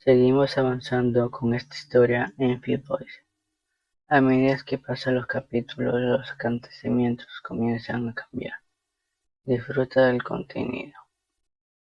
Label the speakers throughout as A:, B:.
A: Seguimos avanzando con esta historia en Few Boys. A medida que pasan los capítulos, los acontecimientos comienzan a cambiar. Disfruta del contenido.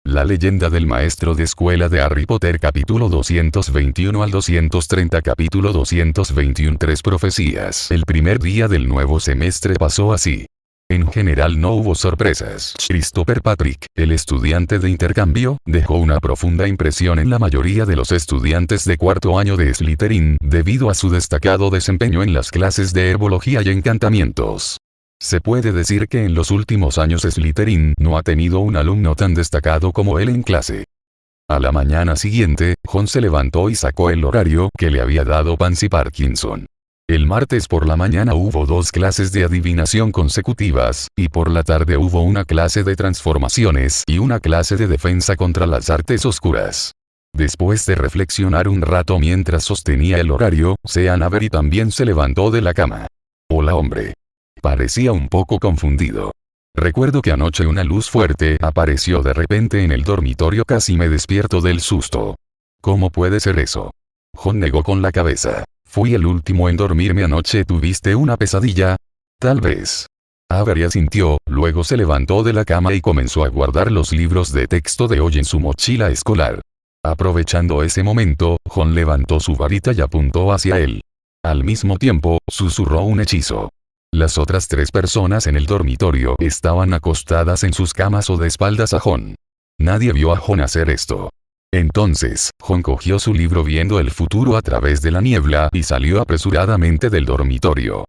B: La leyenda del maestro de escuela de Harry Potter capítulo 221 al 230 capítulo 221 Tres profecías. El primer día del nuevo semestre pasó así. En general no hubo sorpresas. Christopher Patrick, el estudiante de intercambio, dejó una profunda impresión en la mayoría de los estudiantes de cuarto año de Slytherin, debido a su destacado desempeño en las clases de herbología y encantamientos. Se puede decir que en los últimos años Slytherin no ha tenido un alumno tan destacado como él en clase. A la mañana siguiente, Jon se levantó y sacó el horario que le había dado Pansy Parkinson. El martes por la mañana hubo 2 clases de adivinación consecutivas, y por la tarde hubo una clase de transformaciones y una clase de defensa contra las artes oscuras. Después de reflexionar un rato mientras sostenía el horario, Sean Avery también se levantó de la cama. Hola hombre. Parecía un poco confundido. Recuerdo que anoche una luz fuerte apareció de repente en el dormitorio, casi me despierto del susto. ¿Cómo puede ser eso? Jon negó con la cabeza. Fui el último en dormirme anoche. ¿Tuviste una pesadilla? Tal vez. Avery asintió, luego se levantó de la cama y comenzó a guardar los libros de texto de hoy en su mochila escolar. Aprovechando ese momento, Jon levantó su varita y apuntó hacia él. Al mismo tiempo, susurró un hechizo. Las otras 3 personas en el dormitorio estaban acostadas en sus camas o de espaldas a Jon. Nadie vio a Jon hacer esto. Entonces, Jon cogió su libro viendo el futuro a través de la niebla y salió apresuradamente del dormitorio.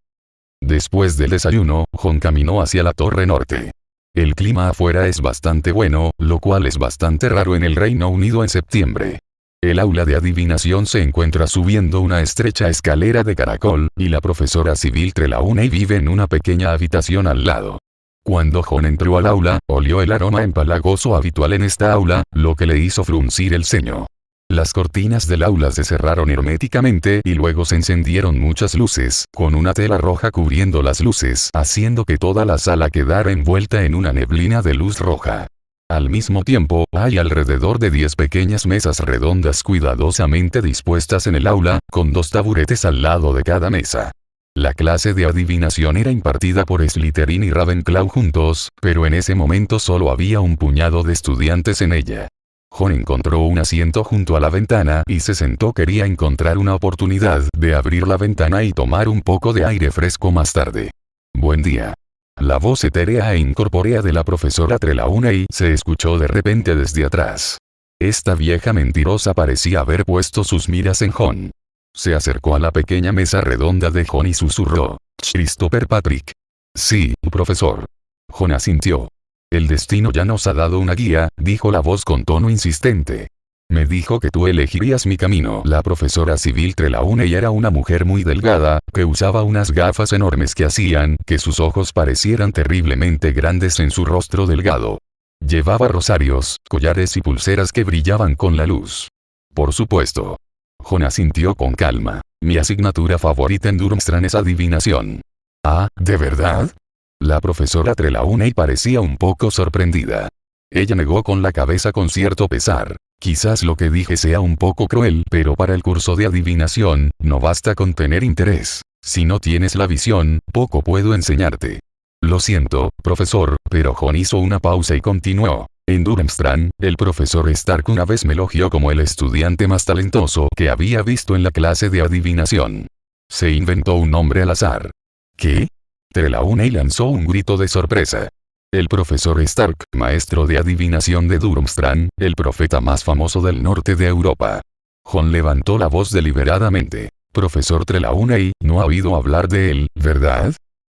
B: Después del desayuno, Jon caminó hacia la torre norte. El clima afuera es bastante bueno, lo cual es bastante raro en el Reino Unido en septiembre. El aula de adivinación se encuentra subiendo una estrecha escalera de caracol, y la profesora Sybil Trelawney vive en una pequeña habitación al lado. Cuando Jon entró al aula, olió el aroma empalagoso habitual en esta aula, lo que le hizo fruncir el ceño. Las cortinas del aula se cerraron herméticamente y luego se encendieron muchas luces, con una tela roja cubriendo las luces, haciendo que toda la sala quedara envuelta en una neblina de luz roja. Al mismo tiempo, hay alrededor de 10 pequeñas mesas redondas cuidadosamente dispuestas en el aula, con 2 taburetes al lado de cada mesa. La clase de adivinación era impartida por Slytherin y Ravenclaw juntos, pero en ese momento solo había un puñado de estudiantes en ella. Jon encontró un asiento junto a la ventana y se sentó. Quería encontrar una oportunidad de abrir la ventana y tomar un poco de aire fresco más tarde. Buen día. La voz etérea e incorpórea de la profesora Trelawney se escuchó de repente desde atrás. Esta vieja mentirosa parecía haber puesto sus miras en Jon. Se acercó a la pequeña mesa redonda de Jon y susurró. Christopher Patrick. Sí, profesor. Jon asintió. El destino ya nos ha dado una guía, dijo la voz con tono insistente. Me dijo que tú elegirías mi camino. La profesora Sybil Trelawney era una mujer muy delgada, que usaba unas gafas enormes que hacían que sus ojos parecieran terriblemente grandes en su rostro delgado. Llevaba rosarios, collares y pulseras que brillaban con la luz. Por supuesto. Jon asintió con calma. Mi asignatura favorita en Durmstrang es adivinación. Ah, ¿de verdad? La profesora Trelawney parecía un poco sorprendida. Ella negó con la cabeza con cierto pesar. Quizás lo que dije sea un poco cruel, pero para el curso de adivinación, no basta con tener interés. Si no tienes la visión, poco puedo enseñarte. Lo siento, profesor, pero Jon hizo una pausa y continuó. En Durmstrang, el profesor Stark una vez me elogió como el estudiante más talentoso que había visto en la clase de adivinación. Se inventó un nombre al azar. ¿Qué? Trelawney lanzó un grito de sorpresa. El profesor Stark, maestro de adivinación de Durmstrang, el profeta más famoso del norte de Europa. Jon levantó la voz deliberadamente. Profesor Trelawney, no ha oído hablar de él, ¿verdad?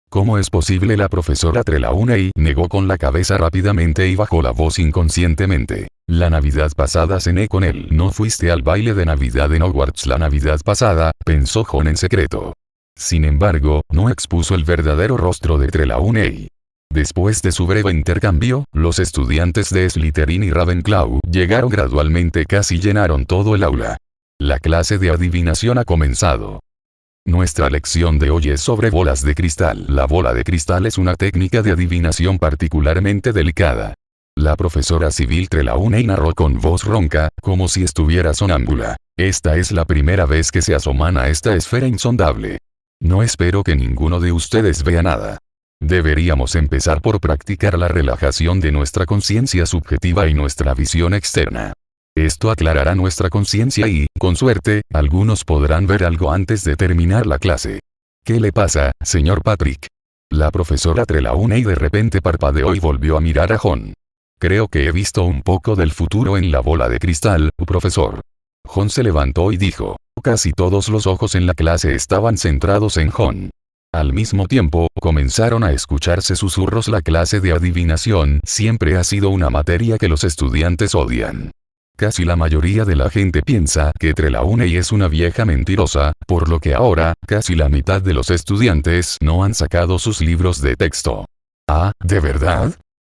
B: ¿Cómo es posible? La profesora Trelawney negó con la cabeza rápidamente y bajó la voz inconscientemente. La Navidad pasada cené con él. ¿No fuiste al baile de Navidad en Hogwarts la Navidad pasada?, pensó Jon en secreto. Sin embargo, no expuso el verdadero rostro de Trelawney. Después de su breve intercambio, los estudiantes de Slytherin y Ravenclaw llegaron gradualmente, casi llenaron todo el aula. La clase de adivinación ha comenzado. Nuestra lección de hoy es sobre bolas de cristal. La bola de cristal es una técnica de adivinación particularmente delicada. La profesora Sybil Trelawney narró con voz ronca, como si estuviera sonámbula. Esta es la primera vez que se asoman a esta esfera insondable. No espero que ninguno de ustedes vea nada. Deberíamos empezar por practicar la relajación de nuestra conciencia subjetiva y nuestra visión externa. Esto aclarará nuestra conciencia y, con suerte, algunos podrán ver algo antes de terminar la clase. ¿Qué le pasa, señor Patrick? La profesora Trelawney de repente parpadeó y volvió a mirar a John. Creo que he visto un poco del futuro en la bola de cristal, profesor. John se levantó y dijo. Casi todos los ojos en la clase estaban centrados en John. Al mismo tiempo, comenzaron a escucharse susurros. La clase de adivinación siempre ha sido una materia que los estudiantes odian. Casi la mayoría de la gente piensa que Trelawney es una vieja mentirosa, por lo que ahora, casi la mitad de los estudiantes no han sacado sus libros de texto. Ah, ¿de verdad?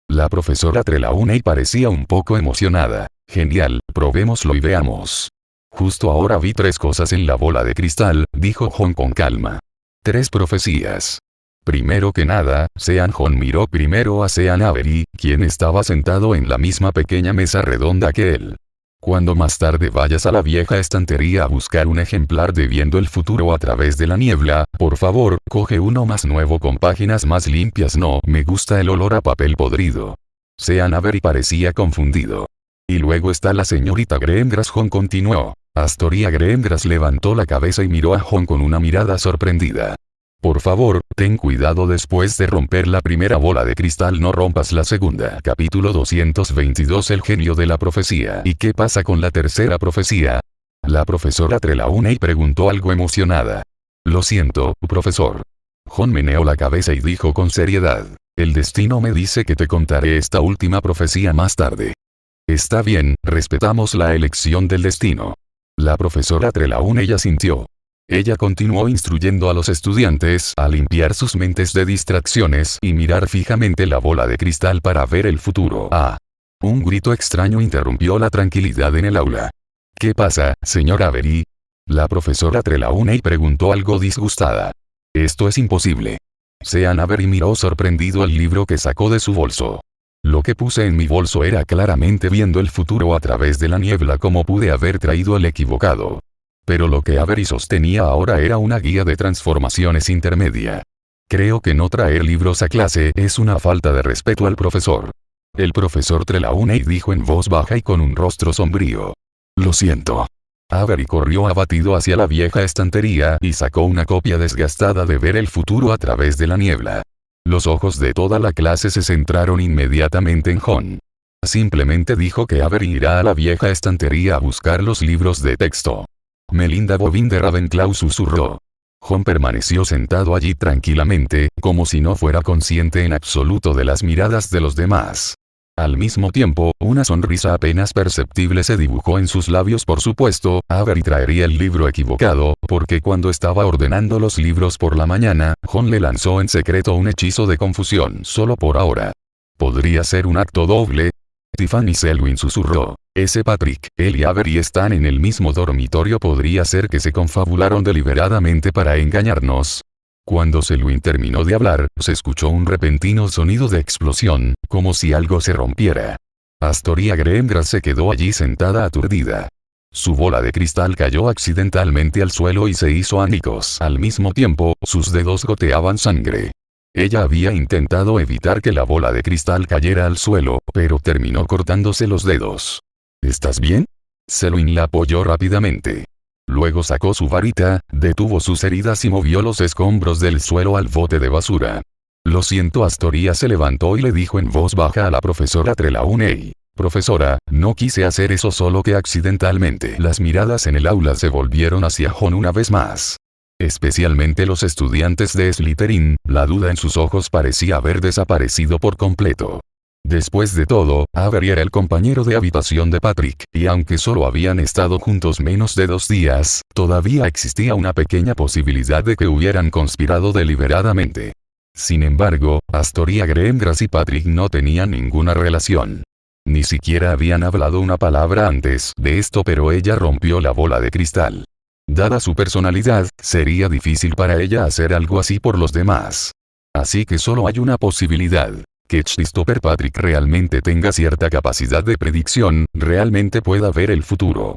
B: La profesora Trelawney parecía un poco emocionada. Genial, probémoslo y veamos. Justo ahora vi 3 cosas en la bola de cristal, dijo John con calma. 3 profecías. Primero que nada, Sean John miró primero a Sean Avery, quien estaba sentado en la misma pequeña mesa redonda que él. Cuando más tarde vayas a la vieja estantería a buscar un ejemplar de Viendo el futuro a través de la niebla, por favor, coge uno más nuevo con páginas más limpias. No me gusta el olor a papel podrido. Sean Avery parecía confundido. Y luego está la señorita Greengrass. John continuó. Astoria Greengrass levantó la cabeza y miró a John con una mirada sorprendida. Por favor, ten cuidado después de romper la primera bola de cristal, no rompas la segunda. Capítulo 222. El genio de la profecía. ¿Y qué pasa con la tercera profecía? La profesora Trelawney preguntó algo emocionada. Lo siento, profesor. John meneó la cabeza y dijo con seriedad. El destino me dice que te contaré esta última profecía más tarde. Está bien, respetamos la elección del destino. La profesora Trelawney asintió. Ella continuó instruyendo a los estudiantes a limpiar sus mentes de distracciones y mirar fijamente la bola de cristal para ver el futuro. Ah. Un grito extraño interrumpió la tranquilidad en el aula. ¿Qué pasa, señor Avery? La profesora Trelawney preguntó algo disgustada. Esto es imposible. Sean Avery miró sorprendido el libro que sacó de su bolso. Lo que puse en mi bolso era claramente Viendo el futuro a través de la niebla. ¿Cómo pude haber traído el equivocado? Pero lo que Avery sostenía ahora era una guía de transformaciones intermedia. Creo que no traer libros a clase es una falta de respeto al profesor. El profesor Trelawney dijo en voz baja y con un rostro sombrío. Lo siento. Avery corrió abatido hacia la vieja estantería y sacó una copia desgastada de Ver el futuro a través de la niebla. Los ojos de toda la clase se centraron inmediatamente en John. Simplemente dijo que Avery irá a la vieja estantería a buscar los libros de texto. Melinda Bobin de Ravenclaw susurró. John permaneció sentado allí tranquilamente, como si no fuera consciente en absoluto de las miradas de los demás. Al mismo tiempo, una sonrisa apenas perceptible se dibujó en sus labios. Por supuesto, Avery traería el libro equivocado, porque cuando estaba ordenando los libros por la mañana, John le lanzó en secreto un hechizo de confusión solo por ahora. ¿Podría ser un acto doble? Tiffany Selwyn susurró. Ese Patrick, él y Avery están en el mismo dormitorio. ¿Podría ser que se confabularon deliberadamente para engañarnos? Cuando Selwyn terminó de hablar, se escuchó un repentino sonido de explosión, como si algo se rompiera. Astoria Greengrass se quedó allí sentada aturdida. Su bola de cristal cayó accidentalmente al suelo y se hizo añicos. Al mismo tiempo, sus dedos goteaban sangre. Ella había intentado evitar que la bola de cristal cayera al suelo, pero terminó cortándose los dedos. ¿Estás bien? Selwyn la apoyó rápidamente. Luego sacó su varita, detuvo sus heridas y movió los escombros del suelo al bote de basura. Lo siento. Astoria se levantó y le dijo en voz baja a la profesora Trelawney. Profesora, no quise hacer eso, solo que accidentalmente. Las miradas en el aula se volvieron hacia John una vez más. Especialmente los estudiantes de Slytherin, la duda en sus ojos parecía haber desaparecido por completo. Después de todo, Avery era el compañero de habitación de Patrick, y aunque solo habían estado juntos menos de 2 días, todavía existía una pequeña posibilidad de que hubieran conspirado deliberadamente. Sin embargo, Astoria Greengrass y Patrick no tenían ninguna relación. Ni siquiera habían hablado una palabra antes de esto, pero ella rompió la bola de cristal. Dada su personalidad, sería difícil para ella hacer algo así por los demás. Así que solo hay una posibilidad. Que Christopher Patrick realmente tenga cierta capacidad de predicción, realmente pueda ver el futuro.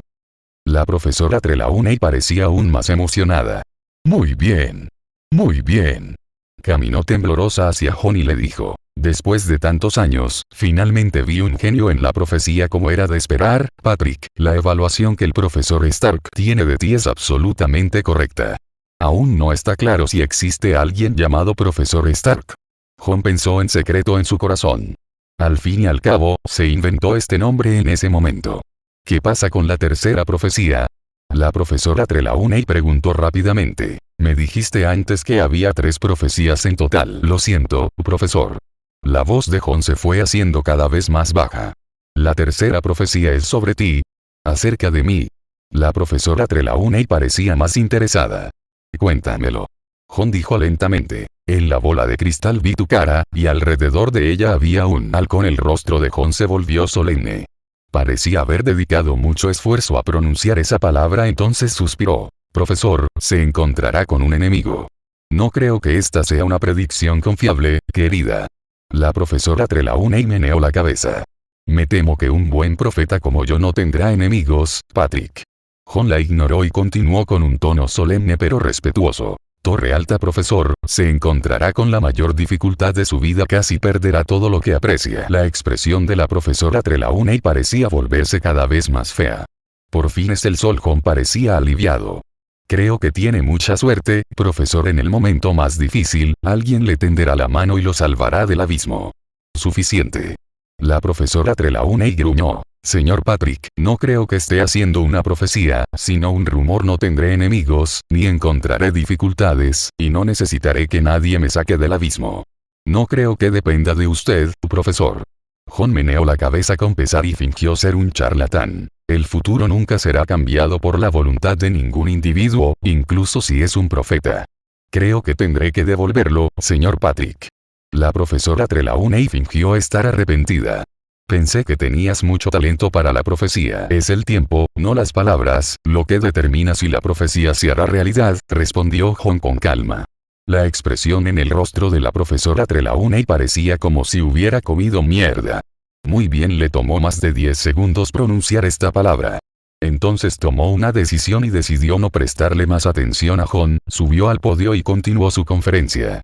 B: La profesora Trelawney parecía aún más emocionada. Muy bien. Muy bien. Caminó temblorosa hacia Jon y le dijo. Después de tantos años, finalmente vi un genio en la profecía como era de esperar, Patrick. La evaluación que el profesor Stark tiene de ti es absolutamente correcta. Aún no está claro si existe alguien llamado profesor Stark. Jon pensó en secreto en su corazón. Al fin y al cabo, se inventó este nombre en ese momento. ¿Qué pasa con la tercera profecía? La profesora Trelawney preguntó rápidamente. Me dijiste antes que había 3 profecías en total. Lo siento, profesor. La voz de Jon se fue haciendo cada vez más baja. La tercera profecía es sobre ti. Acerca de mí. La profesora Trelawney parecía más interesada. Cuéntamelo. Jon dijo lentamente. En la bola de cristal vi tu cara, y alrededor de ella había un halcón. El rostro de Jon se volvió solemne. Parecía haber dedicado mucho esfuerzo a pronunciar esa palabra, entonces suspiró. Profesor, se encontrará con un enemigo. No creo que esta sea una predicción confiable, querida. La profesora Trelawney meneó la cabeza. Me temo que un buen profeta como yo no tendrá enemigos, Patrick. Jon la ignoró y continuó con un tono solemne pero respetuoso. Torre alta, profesor, se encontrará con la mayor dificultad de su vida, casi perderá todo lo que aprecia. La expresión de la profesora Trelawney parecía volverse cada vez más fea. Por fin es el sol. Jon parecía aliviado. Creo que tiene mucha suerte, profesor. En el momento más difícil, alguien le tenderá la mano y lo salvará del abismo. Suficiente. La profesora Trelawney gruñó. Señor Patrick, no creo que esté haciendo una profecía, sino un rumor. No tendré enemigos, ni encontraré dificultades, y no necesitaré que nadie me saque del abismo. No creo que dependa de usted, profesor. Jon meneó la cabeza con pesar y fingió ser un charlatán. El futuro nunca será cambiado por la voluntad de ningún individuo, incluso si es un profeta. Creo que tendré que devolverlo, señor Patrick. La profesora Trelawney fingió estar arrepentida. Pensé que tenías mucho talento para la profecía. Es el tiempo, no las palabras, lo que determina si la profecía se hará realidad, respondió Jon con calma. La expresión en el rostro de la profesora Trelawney parecía como si hubiera comido mierda. Muy bien, le tomó más de 10 segundos pronunciar esta palabra. Entonces tomó una decisión y decidió no prestarle más atención a Jon, subió al podio y continuó su conferencia.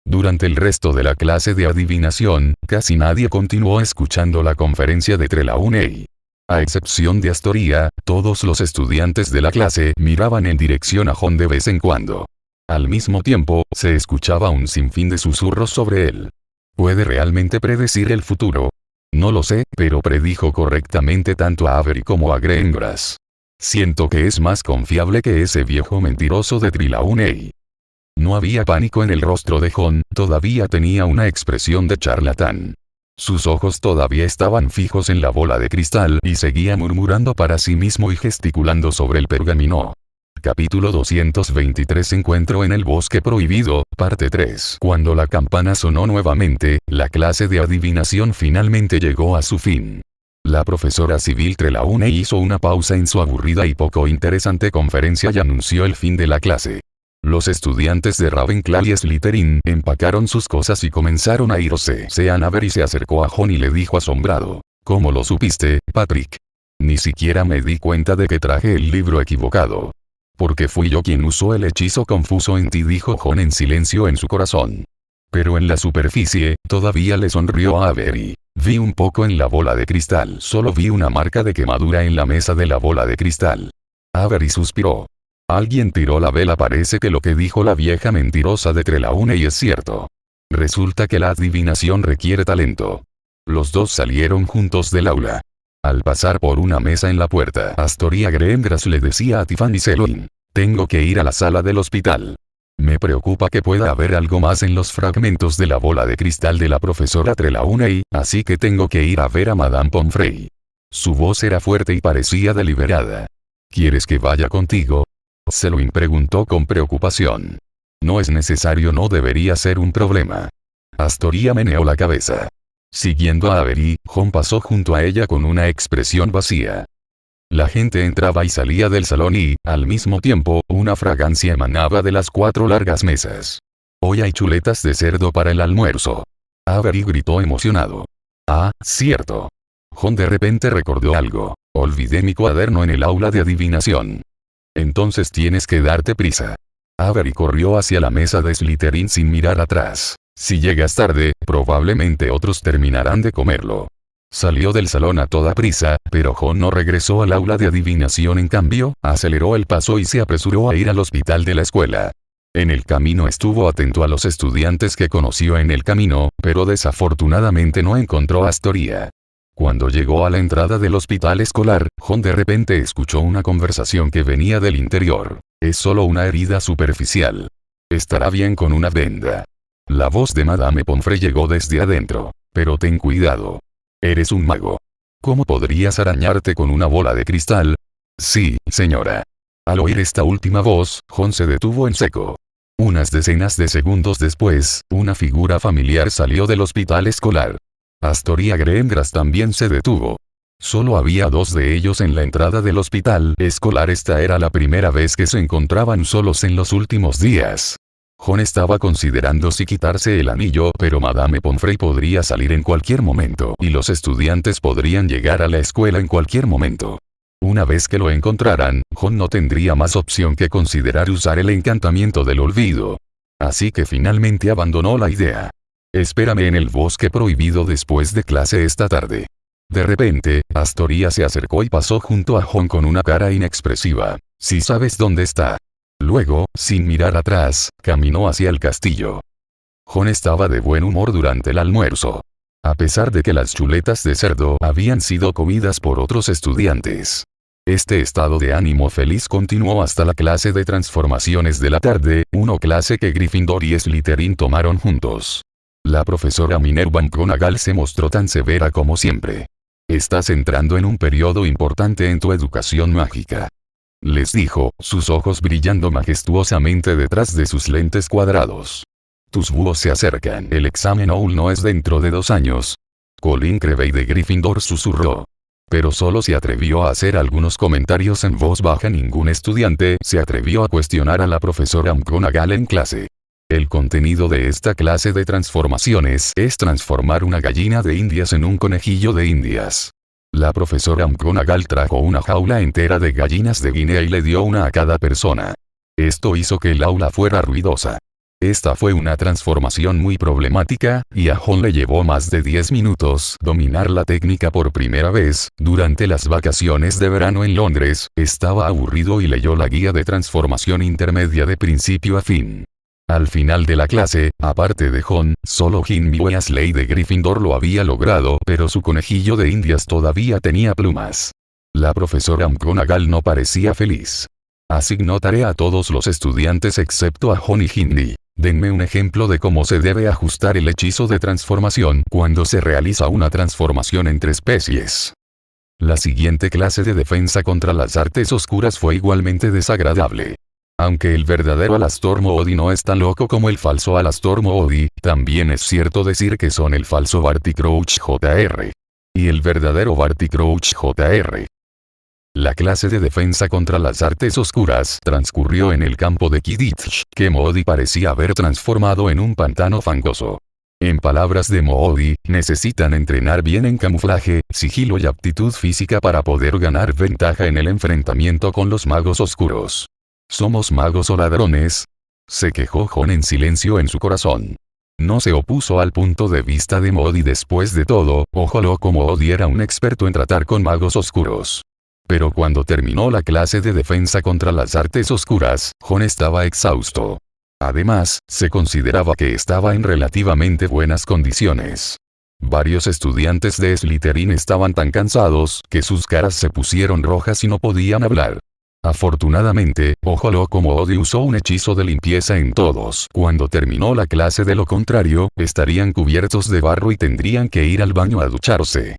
B: Durante el resto de la clase de adivinación, casi nadie continuó escuchando la conferencia de Trelawney. A excepción de Astoria, todos los estudiantes de la clase miraban en dirección a Jon de vez en cuando. Al mismo tiempo, se escuchaba un sinfín de susurros sobre él. ¿Puede realmente predecir el futuro? No lo sé, pero predijo correctamente tanto a Avery como a Greengrass. Siento que es más confiable que ese viejo mentiroso de Trelawney. No había pánico en el rostro de Jon, todavía tenía una expresión de charlatán. Sus ojos todavía estaban fijos en la bola de cristal y seguía murmurando para sí mismo y gesticulando sobre el pergamino. Capítulo 223. Encuentro en el bosque prohibido, parte 3. Cuando la campana sonó nuevamente, la clase de adivinación finalmente llegó a su fin. La profesora Sybil Trelawney hizo una pausa en su aburrida y poco interesante conferencia y anunció el fin de la clase. Los estudiantes de Ravenclaw y Slytherin empacaron sus cosas y comenzaron a irse. Avery se acercó a Jon y le dijo asombrado. ¿Cómo lo supiste, Patrick? Ni siquiera me di cuenta de que traje el libro equivocado. Porque fui yo quien usó el hechizo confuso en ti, dijo Jon en silencio en su corazón. Pero en la superficie, todavía le sonrió a Avery. Vi un poco en la bola de cristal. Solo vi una marca de quemadura en la mesa de la bola de cristal. Avery suspiró. Alguien tiró la vela. Parece que lo que dijo la vieja mentirosa de Trelawney es cierto. Resulta que la adivinación requiere talento. Los dos salieron juntos del aula. Al pasar por una mesa en la puerta, Astoria Greengrass le decía a Tiffany Selwyn. Tengo que ir a la sala del hospital. Me preocupa que pueda haber algo más en los fragmentos de la bola de cristal de la profesora Trelawney, así que tengo que ir a ver a Madame Pomfrey. Su voz era fuerte y parecía deliberada. ¿Quieres que vaya contigo? Selwyn preguntó con preocupación. No es necesario, no debería ser un problema. Astoria meneó la cabeza. Siguiendo a Avery, Jon pasó junto a ella con una expresión vacía. La gente entraba y salía del salón y, al mismo tiempo, una fragancia emanaba de las 4 largas mesas. Hoy hay chuletas de cerdo para el almuerzo. Avery gritó emocionado. Ah, cierto. Jon de repente recordó algo. Olvidé mi cuaderno en el aula de adivinación. Entonces tienes que darte prisa. Avery corrió hacia la mesa de Slytherin sin mirar atrás. Si llegas tarde, probablemente otros terminarán de comerlo. Salió del salón a toda prisa, pero Ron no regresó al aula de adivinación. En cambio, aceleró el paso y se apresuró a ir al hospital de la escuela. En el camino estuvo atento a los estudiantes que conoció en el camino, pero desafortunadamente no encontró a Astoria. Cuando llegó a la entrada del hospital escolar, Ron de repente escuchó una conversación que venía del interior. Es solo una herida superficial. Estará bien con una venda. La voz de Madame Pomfrey llegó desde adentro. Pero ten cuidado. Eres un mago. ¿Cómo podrías arañarte con una bola de cristal? Sí, señora. Al oír esta última voz, Ron se detuvo en seco. Unas decenas de segundos después, una figura familiar salió del hospital escolar. Astoria Greengrass también se detuvo. Solo había dos de ellos en la entrada del hospital escolar. Esta era la primera vez que se encontraban solos en los últimos días. Ron estaba considerando si quitarse el anillo, pero Madame Pomfrey podría salir en cualquier momento y los estudiantes podrían llegar a la escuela en cualquier momento. Una vez que lo encontraran, Ron no tendría más opción que considerar usar el encantamiento del olvido. Así que finalmente abandonó la idea. Espérame en el bosque prohibido después de clase esta tarde. De repente, Astoria se acercó y pasó junto a Ron con una cara inexpresiva. Si sabes dónde está. Luego, sin mirar atrás, caminó hacia el castillo. Ron estaba de buen humor durante el almuerzo. A pesar de que las chuletas de cerdo habían sido comidas por otros estudiantes. Este estado de ánimo feliz continuó hasta la clase de transformaciones de la tarde, una clase que Gryffindor y Slytherin tomaron juntos. La profesora Minerva McGonagall se mostró tan severa como siempre. Estás entrando en un periodo importante en tu educación mágica. Les dijo, sus ojos brillando majestuosamente detrás de sus lentes cuadrados. Tus búhos se acercan. El examen aún no es dentro de 2 años. Colin Creevey de Gryffindor susurró. Pero solo se atrevió a hacer algunos comentarios en voz baja. Ningún estudiante se atrevió a cuestionar a la profesora McGonagall en clase. El contenido de esta clase de transformaciones es transformar una gallina de indias en un conejillo de indias. La profesora McGonagall trajo una jaula entera de gallinas de Guinea y le dio una a cada persona. Esto hizo que el aula fuera ruidosa. Esta fue una transformación muy problemática, y a Ron le llevó más de 10 minutos dominar la técnica por primera vez. Durante las vacaciones de verano en Londres, estaba aburrido y leyó la guía de transformación intermedia de principio a fin. Al final de la clase, aparte de Ron, solo Ginny Weasley de Gryffindor lo había logrado, pero su conejillo de indias todavía tenía plumas. La profesora McGonagall no parecía feliz. Asignó tarea a todos los estudiantes excepto a Ron y Ginny. Denme un ejemplo de cómo se debe ajustar el hechizo de transformación cuando se realiza una transformación entre especies. La siguiente clase de defensa contra las artes oscuras fue igualmente desagradable. Aunque el verdadero Alastor Moody no es tan loco como el falso Alastor Moody, también es cierto decir que son el falso Barty Crouch Jr. y el verdadero Barty Crouch Jr. La clase de defensa contra las artes oscuras transcurrió en el campo de Quidditch, que Moody parecía haber transformado en un pantano fangoso. En palabras de Moody, necesitan entrenar bien en camuflaje, sigilo y aptitud física para poder ganar ventaja en el enfrentamiento con los magos oscuros. ¿Somos magos o ladrones? Se quejó Ron en silencio en su corazón. No se opuso al punto de vista de Moody. Después de todo, Ojo Loco Moody era un experto en tratar con magos oscuros. Pero cuando terminó la clase de defensa contra las artes oscuras, Ron estaba exhausto. Además, se consideraba que estaba en relativamente buenas condiciones. Varios estudiantes de Slytherin estaban tan cansados que sus caras se pusieron rojas y no podían hablar. Afortunadamente, Ojo Loco Moody usó un hechizo de limpieza en todos. Cuando terminó la clase, de lo contrario, estarían cubiertos de barro y tendrían que ir al baño a ducharse.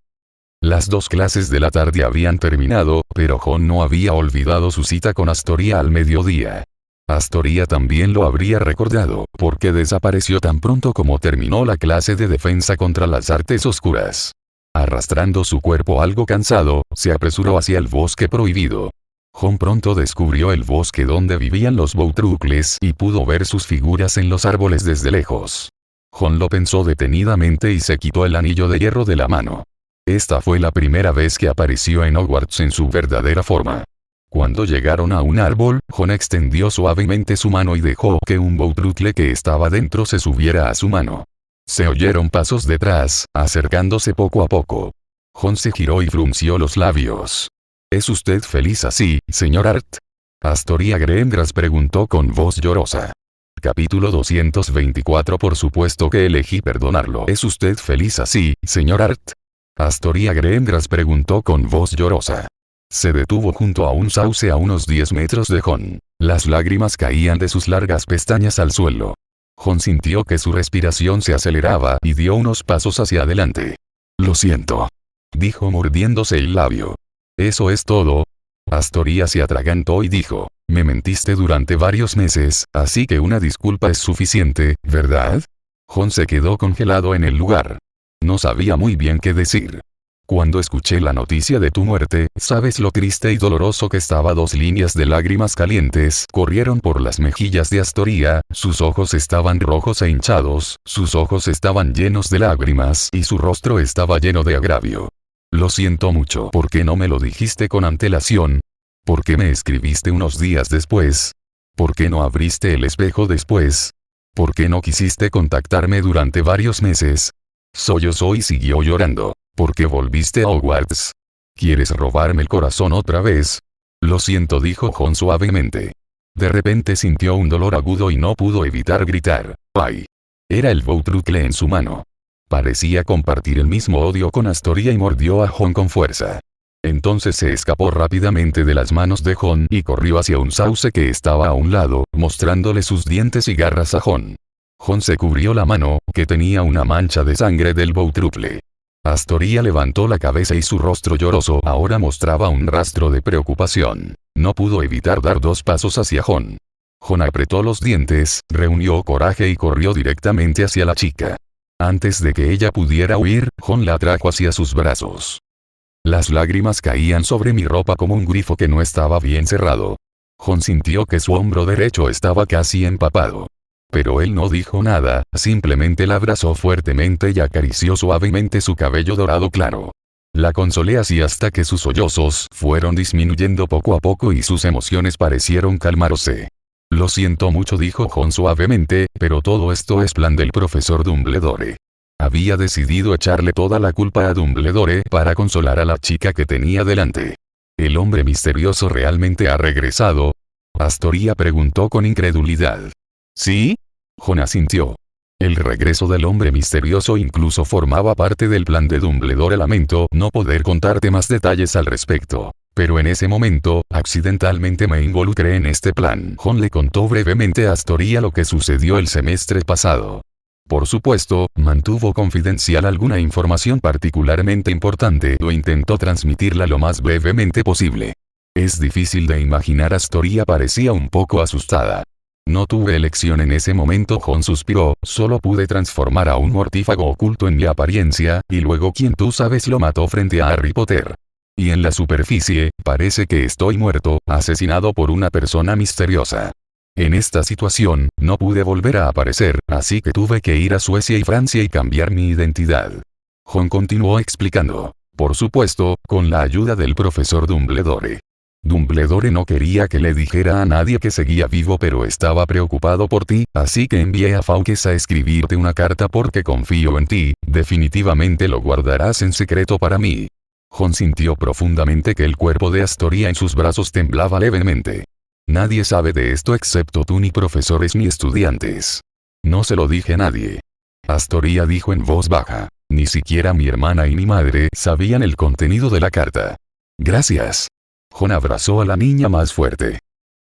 B: Las 2 clases de la tarde habían terminado, pero Ron no había olvidado su cita con Astoria al mediodía. Astoria también lo habría recordado, porque desapareció tan pronto como terminó la clase de defensa contra las artes oscuras. Arrastrando su cuerpo algo cansado, se apresuró hacia el bosque prohibido. Ron pronto descubrió el bosque donde vivían los Boutrucles y pudo ver sus figuras en los árboles desde lejos. Ron lo pensó detenidamente y se quitó el anillo de hierro de la mano. Esta fue la primera vez que apareció en Hogwarts en su verdadera forma. Cuando llegaron a un árbol, Jon extendió suavemente su mano y dejó que un Bowtruckle que estaba dentro se subiera a su mano. Se oyeron pasos detrás, acercándose poco a poco. Jon se giró y frunció los labios. ¿Es usted feliz así, señor Hart? Astoria Greengrass preguntó con voz llorosa. Capítulo 224. Por supuesto que elegí perdonarlo. ¿Es usted feliz así, señor Hart? Astoria Greengrass preguntó con voz llorosa. Se detuvo junto a un sauce a unos 10 metros de Jon. Las lágrimas caían de sus largas pestañas al suelo. Jon sintió que su respiración se aceleraba y dio unos pasos hacia adelante. Lo siento, dijo mordiéndose el labio. ¿Eso es todo? Astoria se atragantó y dijo, me mentiste durante varios meses, así que una disculpa es suficiente, ¿verdad? Jon se quedó congelado en el lugar. No sabía muy bien qué decir. Cuando escuché la noticia de tu muerte, ¿sabes lo triste y doloroso que estaba? 2 líneas de lágrimas calientes corrieron por las mejillas de Astoria, sus ojos estaban rojos e hinchados, sus ojos estaban llenos de lágrimas y su rostro estaba lleno de agravio. Lo siento mucho. ¿Por qué no me lo dijiste con antelación? ¿Por qué me escribiste unos días después? ¿Por qué no abriste el espejo después? ¿Por qué no quisiste contactarme durante varios meses? Sollozó y siguió llorando. ¿Por qué volviste a Hogwarts? ¿Quieres robarme el corazón otra vez? Lo siento, dijo Jon suavemente. De repente sintió un dolor agudo y no pudo evitar gritar. ¡Ay! Era el Bowtruckle en su mano. Parecía compartir el mismo odio con Astoria y mordió a Jon con fuerza. Entonces se escapó rápidamente de las manos de Jon y corrió hacia un sauce que estaba a un lado, mostrándole sus dientes y garras a Jon. Jon se cubrió la mano, que tenía una mancha de sangre del Bowtruckle. Astoria levantó la cabeza y su rostro lloroso ahora mostraba un rastro de preocupación. No pudo evitar dar 2 pasos hacia Jon. Jon apretó los dientes, reunió coraje y corrió directamente hacia la chica. Antes de que ella pudiera huir, Jon la atrajo hacia sus brazos. Las lágrimas caían sobre mi ropa como un grifo que no estaba bien cerrado. Jon sintió que su hombro derecho estaba casi empapado. Pero él no dijo nada, simplemente la abrazó fuertemente y acarició suavemente su cabello dorado claro. La consolé así hasta que sus sollozos fueron disminuyendo poco a poco y sus emociones parecieron calmarse. Lo siento mucho, dijo Jon suavemente, pero todo esto es plan del profesor Dumbledore. Había decidido echarle toda la culpa a Dumbledore para consolar a la chica que tenía delante. ¿El hombre misterioso realmente ha regresado? Astoria preguntó con incredulidad. ¿Sí? Jon asintió. El regreso del hombre misterioso incluso formaba parte del plan de Dumbledore. Lamento no poder contarte más detalles al respecto. Pero en ese momento, accidentalmente me involucré en este plan. Jon le contó brevemente a Astoria lo que sucedió el semestre pasado. Por supuesto, mantuvo confidencial alguna información particularmente importante o intentó transmitirla lo más brevemente posible. Es difícil de imaginar. Astoria parecía un poco asustada. No tuve elección en ese momento, Jon suspiró, solo pude transformar a un mortífago oculto en mi apariencia, y luego quien tú sabes lo mató frente a Harry Potter. Y en la superficie, parece que estoy muerto, asesinado por una persona misteriosa. En esta situación, no pude volver a aparecer, así que tuve que ir a Suecia y Francia y cambiar mi identidad. Jon continuó explicando. Por supuesto, con la ayuda del profesor Dumbledore. Dumbledore no quería que le dijera a nadie que seguía vivo, pero estaba preocupado por ti, así que envié a Fawkes a escribirte una carta porque confío en ti, definitivamente lo guardarás en secreto para mí. Jon sintió profundamente que el cuerpo de Astoria en sus brazos temblaba levemente. Nadie sabe de esto excepto tú, ni profesores ni estudiantes. No se lo dije a nadie. Astoria dijo en voz baja. Ni siquiera mi hermana y mi madre sabían el contenido de la carta. Gracias. Jon abrazó a la niña más fuerte.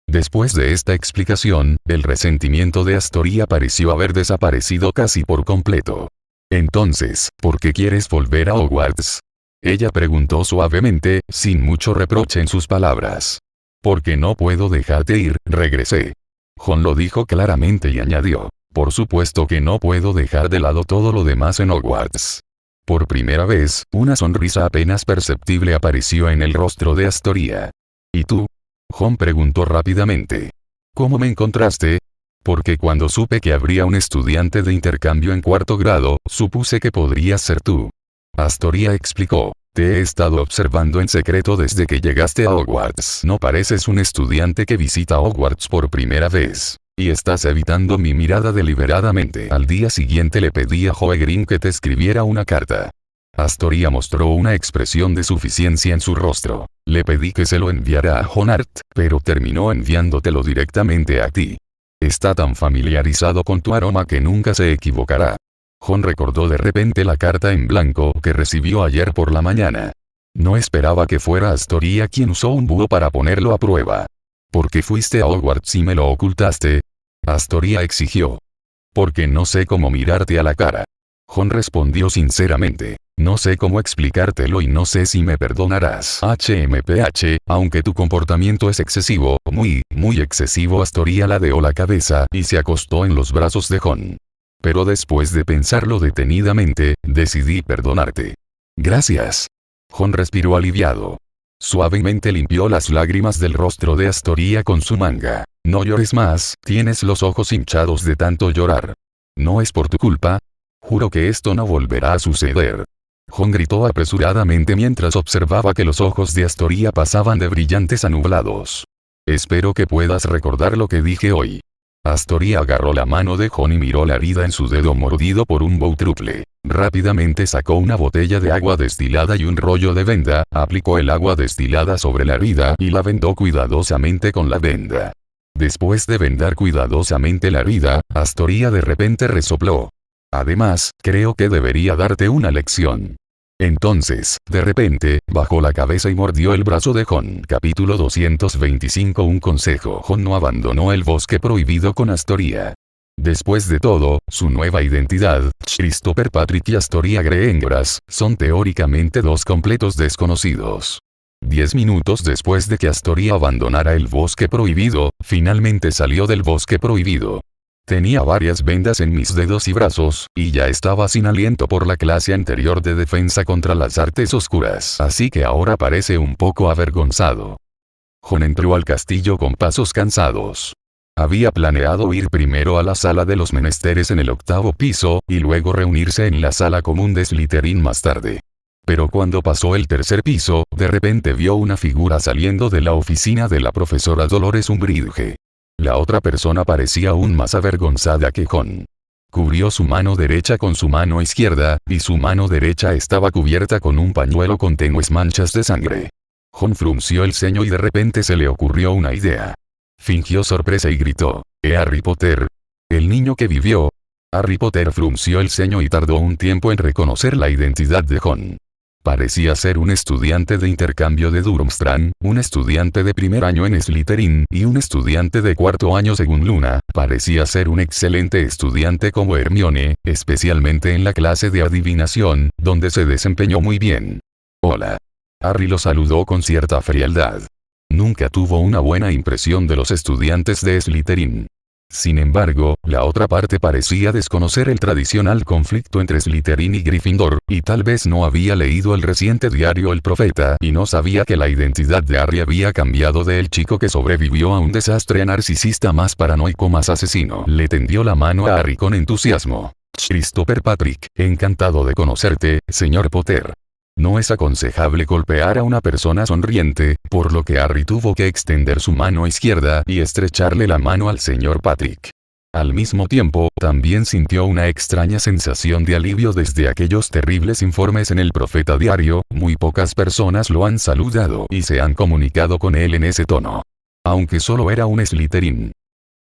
B: Después de esta explicación, el resentimiento de Astoria pareció haber desaparecido casi por completo. Entonces, ¿por qué quieres volver a Hogwarts? Ella preguntó suavemente, sin mucho reproche en sus palabras. Porque no puedo dejarte ir, regresé. Jon lo dijo claramente y añadió. Por supuesto que no puedo dejar de lado todo lo demás en Hogwarts. Por primera vez, una sonrisa apenas perceptible apareció en el rostro de Astoria. ¿Y tú? Jon preguntó rápidamente. ¿Cómo me encontraste? Porque cuando supe que habría un estudiante de intercambio en 4º grado, supuse que podrías ser tú. Astoria explicó. Te he estado observando en secreto desde que llegaste a Hogwarts. No pareces un estudiante que visita Hogwarts por primera vez. Y estás evitando mi mirada deliberadamente. Al día siguiente le pedí a Joe Green que te escribiera una carta. Astoria mostró una expresión de suficiencia en su rostro. Le pedí que se lo enviara a Honart, pero terminó enviándotelo directamente a ti. Está tan familiarizado con tu aroma que nunca se equivocará. Jon recordó de repente la carta en blanco que recibió ayer por la mañana. No esperaba que fuera Astoria quien usó un búho para ponerlo a prueba. ¿Por qué fuiste a Hogwarts y me lo ocultaste? Astoria exigió. Porque no sé cómo mirarte a la cara. Jon respondió sinceramente. No sé cómo explicártelo y no sé si me perdonarás. HMPH, aunque tu comportamiento es excesivo, muy excesivo. Astoria ladeó la cabeza y se acostó en los brazos de Jon. Pero después de pensarlo detenidamente, decidí perdonarte. Gracias. Jon respiró aliviado. Suavemente limpió las lágrimas del rostro de Astoria con su manga. No llores más, tienes los ojos hinchados de tanto llorar. No es por tu culpa. Juro que esto no volverá a suceder. Jon gritó apresuradamente mientras observaba que los ojos de Astoria pasaban de brillantes a nublados. Espero que puedas recordar lo que dije hoy. Astoria agarró la mano de Jon y miró la herida en su dedo mordido por un Bowtruple. Rápidamente sacó una botella de agua destilada y un rollo de venda, aplicó el agua destilada sobre la herida y la vendó cuidadosamente con la venda. Después de vendar cuidadosamente la herida, Astoria de repente resopló. Además, creo que debería darte una lección. Entonces, de repente, bajó la cabeza y mordió el brazo de Jon. Capítulo 225. Un consejo. Jon no abandonó el bosque prohibido con Astoria. Después de todo, su nueva identidad, Christopher Patrick y Astoria Greengrass, son teóricamente dos completos desconocidos. 10 minutos después de que Astoria abandonara el bosque prohibido, finalmente salió del bosque prohibido. Tenía varias vendas en mis dedos y brazos, y ya estaba sin aliento por la clase anterior de defensa contra las artes oscuras. Así que ahora parece un poco avergonzado. Jon entró al castillo con pasos cansados. Había planeado ir primero a la sala de los menesteres en el 8º piso, y luego reunirse en la sala común de Slytherin más tarde. Pero cuando pasó el 3er piso, de repente vio una figura saliendo de la oficina de la profesora Dolores Umbridge. La otra persona parecía aún más avergonzada que Jon. Cubrió su mano derecha con su mano izquierda, y su mano derecha estaba cubierta con un pañuelo con tenues manchas de sangre. Jon frunció el ceño y de repente se le ocurrió una idea. Fingió sorpresa y gritó, Harry Potter. El niño que vivió. Harry Potter frunció el ceño y tardó un tiempo en reconocer la identidad de Jon. Parecía ser un estudiante de intercambio de Durmstrang, un estudiante de primer año en Slytherin y un estudiante de 4º año según Luna. Parecía ser un excelente estudiante como Hermione, especialmente en la clase de adivinación, donde se desempeñó muy bien. Hola. Harry lo saludó con cierta frialdad. Nunca tuvo una buena impresión de los estudiantes de Slytherin. Sin embargo, la otra parte parecía desconocer el tradicional conflicto entre Slytherin y Gryffindor, y tal vez no había leído el reciente diario El Profeta y no sabía que la identidad de Harry había cambiado de el chico que sobrevivió a un desastre a narcisista más paranoico más asesino. Le tendió la mano a Harry con entusiasmo. Christopher Patrick, encantado de conocerte, señor Potter. No es aconsejable golpear a una persona sonriente, por lo que Harry tuvo que extender su mano izquierda y estrecharle la mano al señor Patrick. Al mismo tiempo, también sintió una extraña sensación de alivio desde aquellos terribles informes en el Profeta Diario. Muy pocas personas lo han saludado y se han comunicado con él en ese tono. Aunque solo era un Slytherin.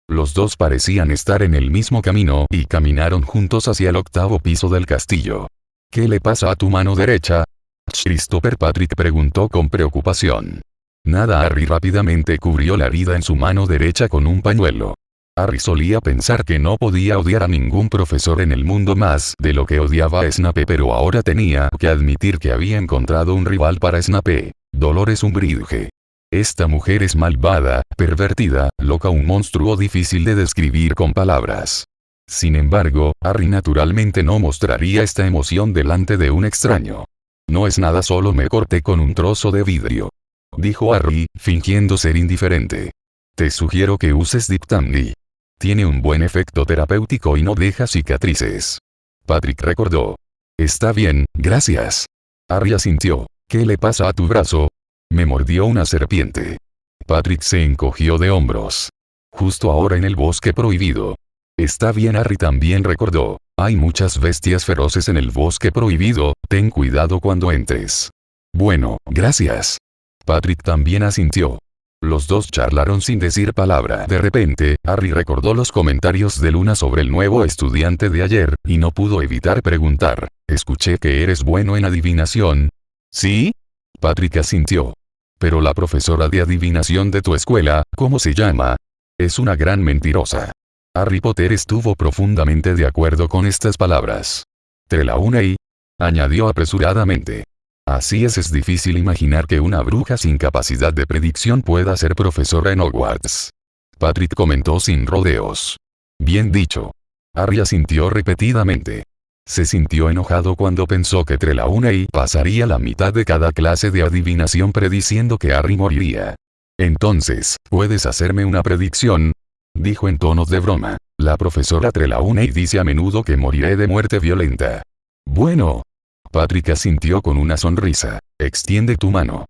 B: Los dos parecían estar en el mismo camino y caminaron juntos hacia el 8º piso del castillo. ¿Qué le pasa a tu mano derecha? Christopher Patrick preguntó con preocupación. Nada. Harry rápidamente cubrió la herida en su mano derecha con un pañuelo. Harry solía pensar que no podía odiar a ningún profesor en el mundo más de lo que odiaba a Snape, pero ahora tenía que admitir que había encontrado un rival para Snape, Dolores Umbridge. Esta mujer es malvada, pervertida, loca, un monstruo difícil de describir con palabras. Sin embargo, Harry naturalmente no mostraría esta emoción delante de un extraño. No es nada, solo me corté con un trozo de vidrio. Dijo Harry, fingiendo ser indiferente. Te sugiero que uses Deep Tandy. Tiene un buen efecto terapéutico y no deja cicatrices. Patrick recordó. Está bien, gracias. Harry asintió. ¿Qué le pasa a tu brazo? Me mordió una serpiente. Patrick se encogió de hombros. Justo ahora en el bosque prohibido. Está bien, Harry también recordó. Hay muchas bestias feroces en el bosque prohibido, ten cuidado cuando entres. Bueno, gracias. Patrick también asintió. Los dos charlaron sin decir palabra. De repente, Harry recordó los comentarios de Luna sobre el nuevo estudiante de ayer, y no pudo evitar preguntar. Escuché que eres bueno en adivinación. ¿Sí? Patrick asintió. Pero la profesora de adivinación de tu escuela, ¿cómo se llama? Es una gran mentirosa. Harry Potter estuvo profundamente de acuerdo con estas palabras. Trelawney, añadió apresuradamente. Así es difícil imaginar que una bruja sin capacidad de predicción pueda ser profesora en Hogwarts. Patrick comentó sin rodeos. Bien dicho. Harry asintió repetidamente. Se sintió enojado cuando pensó que Trelawney pasaría la mitad de cada clase de adivinación prediciendo que Harry moriría. Entonces, ¿puedes hacerme una predicción? Dijo en tono de broma. La profesora Trelawney dice a menudo que moriré de muerte violenta. Bueno. Patrick asintió con una sonrisa. Extiende tu mano.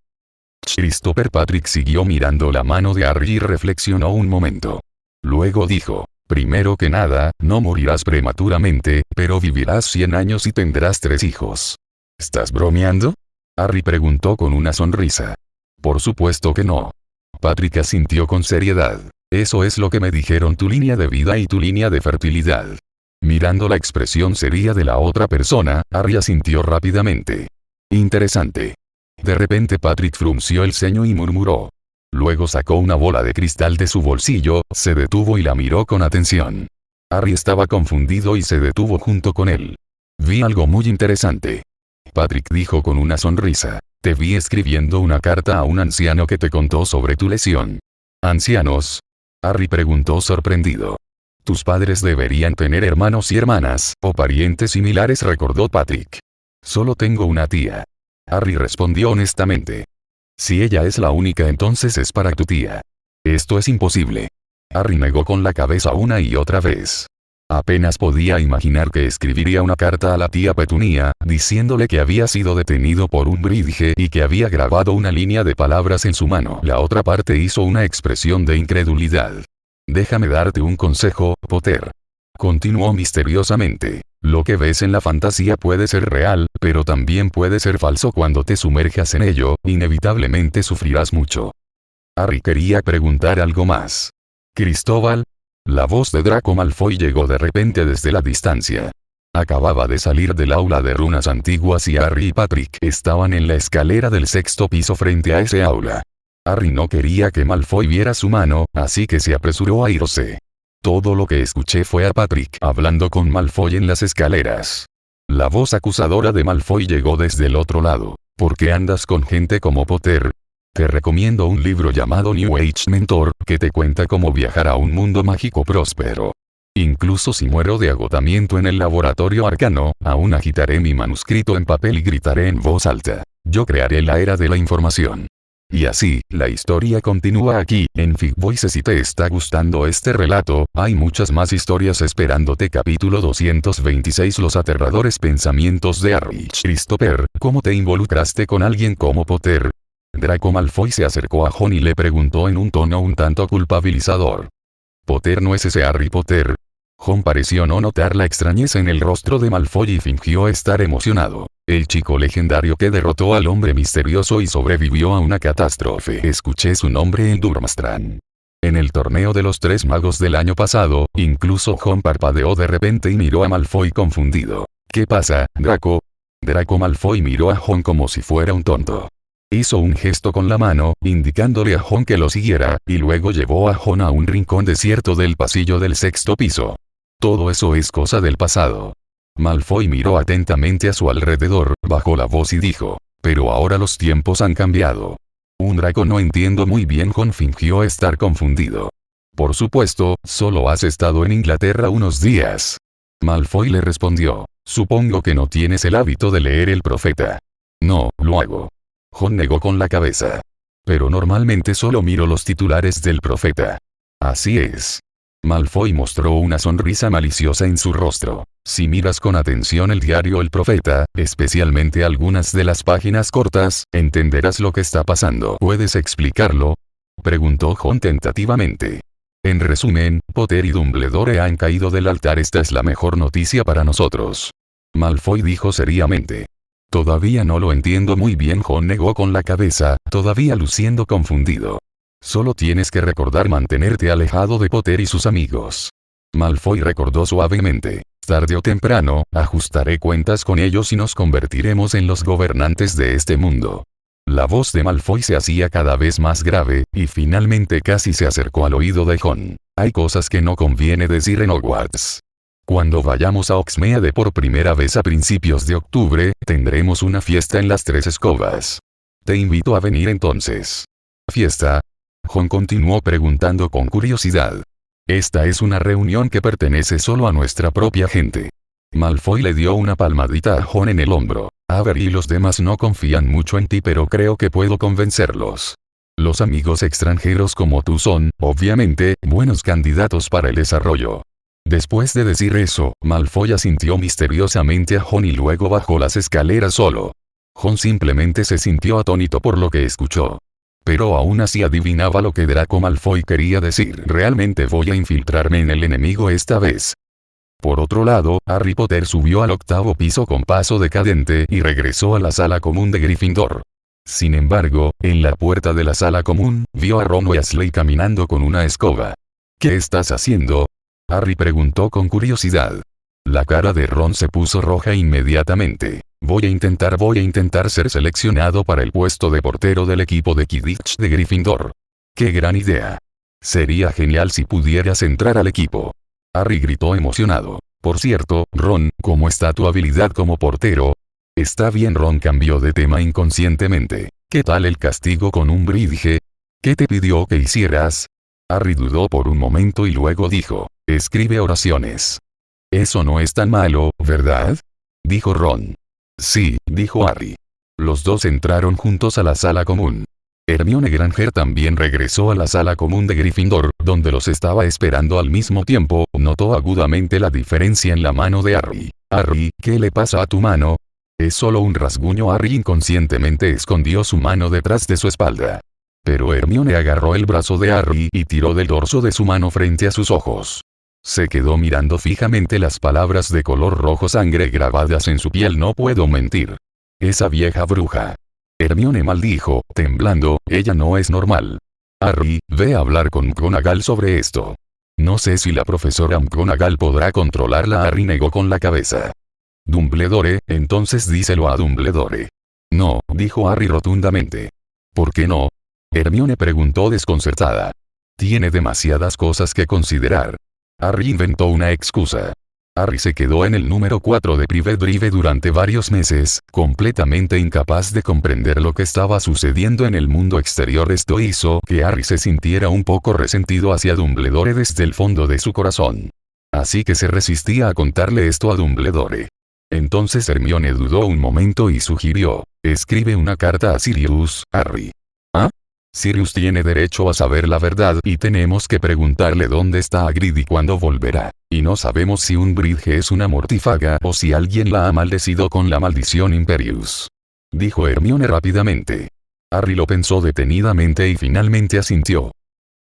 B: Christopher Patrick siguió mirando la mano de Harry y reflexionó un momento. Luego dijo. Primero que nada, no morirás prematuramente, pero vivirás 100 años y tendrás 3 hijos. ¿Estás bromeando? Harry preguntó con una sonrisa. Por supuesto que no. Patrick asintió con seriedad. Eso es lo que me dijeron tu línea de vida y tu línea de fertilidad. Mirando la expresión seria de la otra persona, Harry asintió rápidamente. Interesante. De repente Patrick frunció el ceño y murmuró. Luego sacó una bola de cristal de su bolsillo, se detuvo y la miró con atención. Harry estaba confundido y se detuvo junto con él. Vi algo muy interesante. Patrick dijo con una sonrisa. Te vi escribiendo una carta a un anciano que te contó sobre tu lesión. ¿Ancianos? Harry preguntó sorprendido. Tus padres deberían tener hermanos y hermanas, o parientes similares, recordó Patrick. Solo tengo una tía. Harry respondió honestamente. Si ella es la única, entonces es para tu tía. Esto es imposible. Harry negó con la cabeza una y otra vez. Apenas podía imaginar que escribiría una carta a la tía Petunia, diciéndole que había sido detenido por un brige y que había grabado una línea de palabras en su mano. La otra parte hizo una expresión de incredulidad. Déjame darte un consejo, Potter. Continuó misteriosamente. Lo que ves en la fantasía puede ser real, pero también puede ser falso cuando te sumerjas en ello, inevitablemente sufrirás mucho. Harry quería preguntar algo más. Cristóbal. La voz de Draco Malfoy llegó de repente desde la distancia. Acababa de salir del aula de runas antiguas y Harry y Patrick estaban en la escalera del 6º piso frente a ese aula. Harry no quería que Malfoy viera su mano, así que se apresuró a irse. Todo lo que escuché fue a Patrick hablando con Malfoy en las escaleras. La voz acusadora de Malfoy llegó desde el otro lado. ¿Por qué andas con gente como Potter? Te recomiendo un libro llamado New Age Mentor, que te cuenta cómo viajar a un mundo mágico próspero. Incluso si muero de agotamiento en el laboratorio arcano, aún agitaré mi manuscrito en papel y gritaré en voz alta. Yo crearé la era de la información. Y así, la historia continúa aquí, en Fig Voices. Si te está gustando este relato, hay muchas más historias esperándote. Capítulo 226. Los aterradores pensamientos de Harry. Christopher, ¿cómo te involucraste con alguien como Potter? Draco Malfoy se acercó a Ron y le preguntó en un tono un tanto culpabilizador. Potter no es ese Harry Potter. Ron pareció no notar la extrañeza en el rostro de Malfoy y fingió estar emocionado. El chico legendario que derrotó al hombre misterioso y sobrevivió a una catástrofe. Escuché su nombre en Durmstrang. En el torneo de los 3 magos del año pasado, incluso Ron parpadeó de repente y miró a Malfoy confundido. ¿Qué pasa, Draco? Draco Malfoy miró a Ron como si fuera un tonto. Hizo un gesto con la mano, indicándole a Ron que lo siguiera, y luego llevó a Ron a un rincón desierto del pasillo del 6º piso. Todo eso es cosa del pasado. Malfoy miró atentamente a su alrededor, bajó la voz y dijo, pero ahora los tiempos han cambiado. Un Draco, no entiendo muy bien. Ron fingió estar confundido. Por supuesto, solo has estado en Inglaterra unos días. Malfoy le respondió, supongo que no tienes el hábito de leer El Profeta. No, lo hago. Ron negó con la cabeza. Pero normalmente solo miro los titulares del Profeta. Así es. Malfoy mostró una sonrisa maliciosa en su rostro. Si miras con atención el diario El Profeta, especialmente algunas de las páginas cortas, entenderás lo que está pasando. ¿Puedes explicarlo?, preguntó Ron tentativamente. En resumen, Potter y Dumbledore han caído del altar. Esta es la mejor noticia para nosotros. Malfoy dijo seriamente. Todavía no lo entiendo muy bien. Ron negó con la cabeza, todavía luciendo confundido. Solo tienes que recordar mantenerte alejado de Potter y sus amigos. Malfoy recordó suavemente. Tarde o temprano, ajustaré cuentas con ellos y nos convertiremos en los gobernantes de este mundo. La voz de Malfoy se hacía cada vez más grave, y finalmente casi se acercó al oído de Ron. Hay cosas que no conviene decir en Hogwarts. Cuando vayamos a Hogsmeade por primera vez a principios de octubre, tendremos una fiesta en las Tres Escobas. Te invito a venir entonces. ¿Fiesta? Ron continuó preguntando con curiosidad. Esta es una reunión que pertenece solo a nuestra propia gente. Malfoy le dio una palmadita a Ron en el hombro. Avery y los demás no confían mucho en ti, pero creo que puedo convencerlos. Los amigos extranjeros como tú son, obviamente, buenos candidatos para el desarrollo. Después de decir eso, Malfoy asintió misteriosamente a Ron y luego bajó las escaleras solo. Ron simplemente se sintió atónito por lo que escuchó. Pero aún así adivinaba lo que Draco Malfoy quería decir. Realmente voy a infiltrarme en el enemigo esta vez. Por otro lado, Harry Potter subió al 8º piso con paso decadente y regresó a la sala común de Gryffindor. Sin embargo, en la puerta de la sala común, vio a Ron Weasley caminando con una escoba. ¿Qué estás haciendo?, Harry preguntó con curiosidad. La cara de Ron se puso roja inmediatamente. Voy a intentar ser seleccionado para el puesto de portero del equipo de Quidditch de Gryffindor. ¡Qué gran idea! Sería genial si pudieras entrar al equipo. Harry gritó emocionado. Por cierto, Ron, ¿cómo está tu habilidad como portero? Está bien. Ron cambió de tema inconscientemente. ¿Qué tal el castigo con Umbridge? ¿Qué te pidió que hicieras? Harry dudó por un momento y luego dijo, escribe oraciones. Eso no es tan malo, ¿verdad?, dijo Ron. Sí, dijo Harry. Los dos entraron juntos a la sala común. Hermione Granger también regresó a la sala común de Gryffindor, donde los estaba esperando al mismo tiempo. Notó agudamente la diferencia en la mano de Harry. Harry, ¿qué le pasa a tu mano? Es solo un rasguño. Harry inconscientemente escondió su mano detrás de su espalda. Pero Hermione agarró el brazo de Harry y tiró del dorso de su mano frente a sus ojos. Se quedó mirando fijamente las palabras de color rojo sangre grabadas en su piel. No puedo mentir. Esa vieja bruja. Hermione maldijo, temblando, ella no es normal. Harry, ve a hablar con McGonagall sobre esto. No sé si la profesora McGonagall podrá controlarla. Harry negó con la cabeza. Dumbledore, entonces díselo a Dumbledore. No, dijo Harry rotundamente. ¿Por qué no?, Hermione preguntó desconcertada. Tiene demasiadas cosas que considerar. Harry inventó una excusa. Harry se quedó en el número 4 de Private Drive durante varios meses, completamente incapaz de comprender lo que estaba sucediendo en el mundo exterior. Esto hizo que Harry se sintiera un poco resentido hacia Dumbledore desde el fondo de su corazón. Así que se resistía a contarle esto a Dumbledore. Entonces Hermione dudó un momento y sugirió, escribe una carta a Sirius, Harry. ¿Ah? Sirius tiene derecho a saber la verdad y tenemos que preguntarle dónde está Hagrid y cuándo volverá. Y no sabemos si Umbridge es una mortífaga o si alguien la ha maldecido con la maldición Imperius. Dijo Hermione rápidamente. Harry lo pensó detenidamente y finalmente asintió.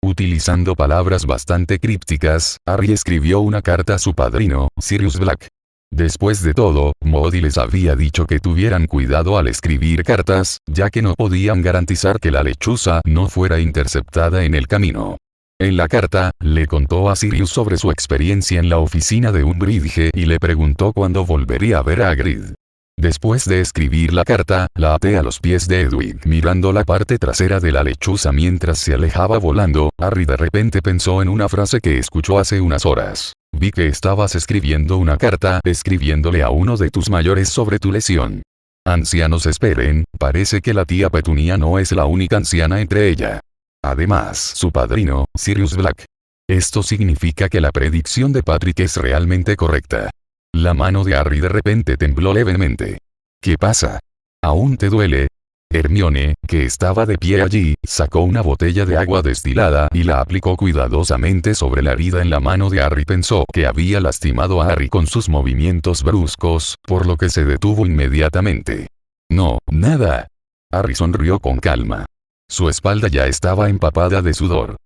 B: Utilizando palabras bastante crípticas, Harry escribió una carta a su padrino, Sirius Black. Después de todo, Moody les había dicho que tuvieran cuidado al escribir cartas, ya que no podían garantizar que la lechuza no fuera interceptada en el camino. En la carta, le contó a Sirius sobre su experiencia en la oficina de Umbridge y le preguntó cuándo volvería a ver a Hagrid. Después de escribir la carta, la até a los pies de Hedwig mirando la parte trasera de la lechuza mientras se alejaba volando. Harry de repente pensó en una frase que escuchó hace unas horas. Vi que estabas escribiendo una carta, escribiéndole a uno de tus mayores sobre tu lesión. Ancianos esperen, parece que la tía Petunia no es la única anciana entre ella. Además, su padrino, Sirius Black. Esto significa que la predicción de Patrick es realmente correcta. La mano de Harry de repente tembló levemente. ¿Qué pasa? ¿Aún te duele? Hermione, que estaba de pie allí, sacó una botella de agua destilada y la aplicó cuidadosamente sobre la herida en la mano de Harry. Pensó que había lastimado a Harry con sus movimientos bruscos, por lo que se detuvo inmediatamente. No, nada. Harry sonrió con calma. Su espalda ya estaba empapada de sudor.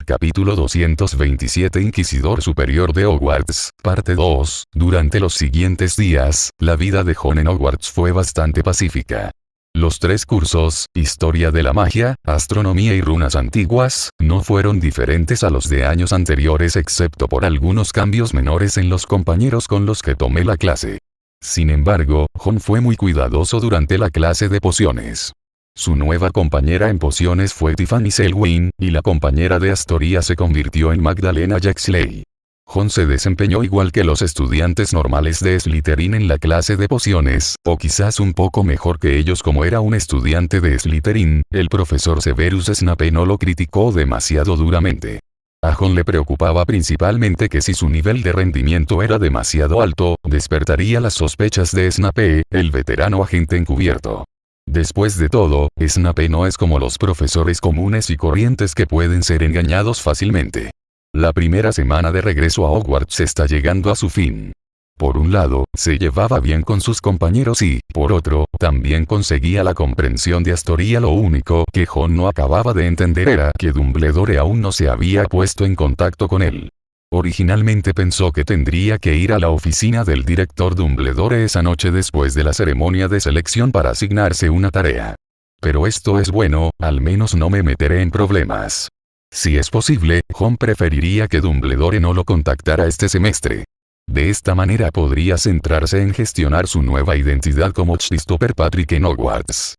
B: Capítulo 227 Inquisidor Superior de Hogwarts, parte 2. Durante los siguientes días, la vida de Ron en Hogwarts fue bastante pacífica. Los 3 cursos, Historia de la Magia, Astronomía y Runas Antiguas, no fueron diferentes a los de años anteriores excepto por algunos cambios menores en los compañeros con los que tomé la clase. Sin embargo, Ron fue muy cuidadoso durante la clase de pociones. Su nueva compañera en pociones fue Tiffany Selwyn, y la compañera de Astoria se convirtió en Magdalena Jaxley. Ron se desempeñó igual que los estudiantes normales de Slytherin en la clase de pociones, o quizás un poco mejor que ellos como era un estudiante de Slytherin. El profesor Severus Snape no lo criticó demasiado duramente. A Ron le preocupaba principalmente que si su nivel de rendimiento era demasiado alto, despertaría las sospechas de Snape, el veterano agente encubierto. Después de todo, Snape no es como los profesores comunes y corrientes que pueden ser engañados fácilmente. La primera semana de regreso a Hogwarts está llegando a su fin. Por un lado, se llevaba bien con sus compañeros y, por otro, también conseguía la comprensión de Astoria. Lo único que Ron no acababa de entender era que Dumbledore aún no se había puesto en contacto con él. Originalmente pensó que tendría que ir a la oficina del director Dumbledore esa noche después de la ceremonia de selección para asignarse una tarea. Pero esto es bueno, al menos no me meteré en problemas. Si es posible, Ron preferiría que Dumbledore no lo contactara este semestre. De esta manera podría centrarse en gestionar su nueva identidad como Christopher Patrick en Hogwarts.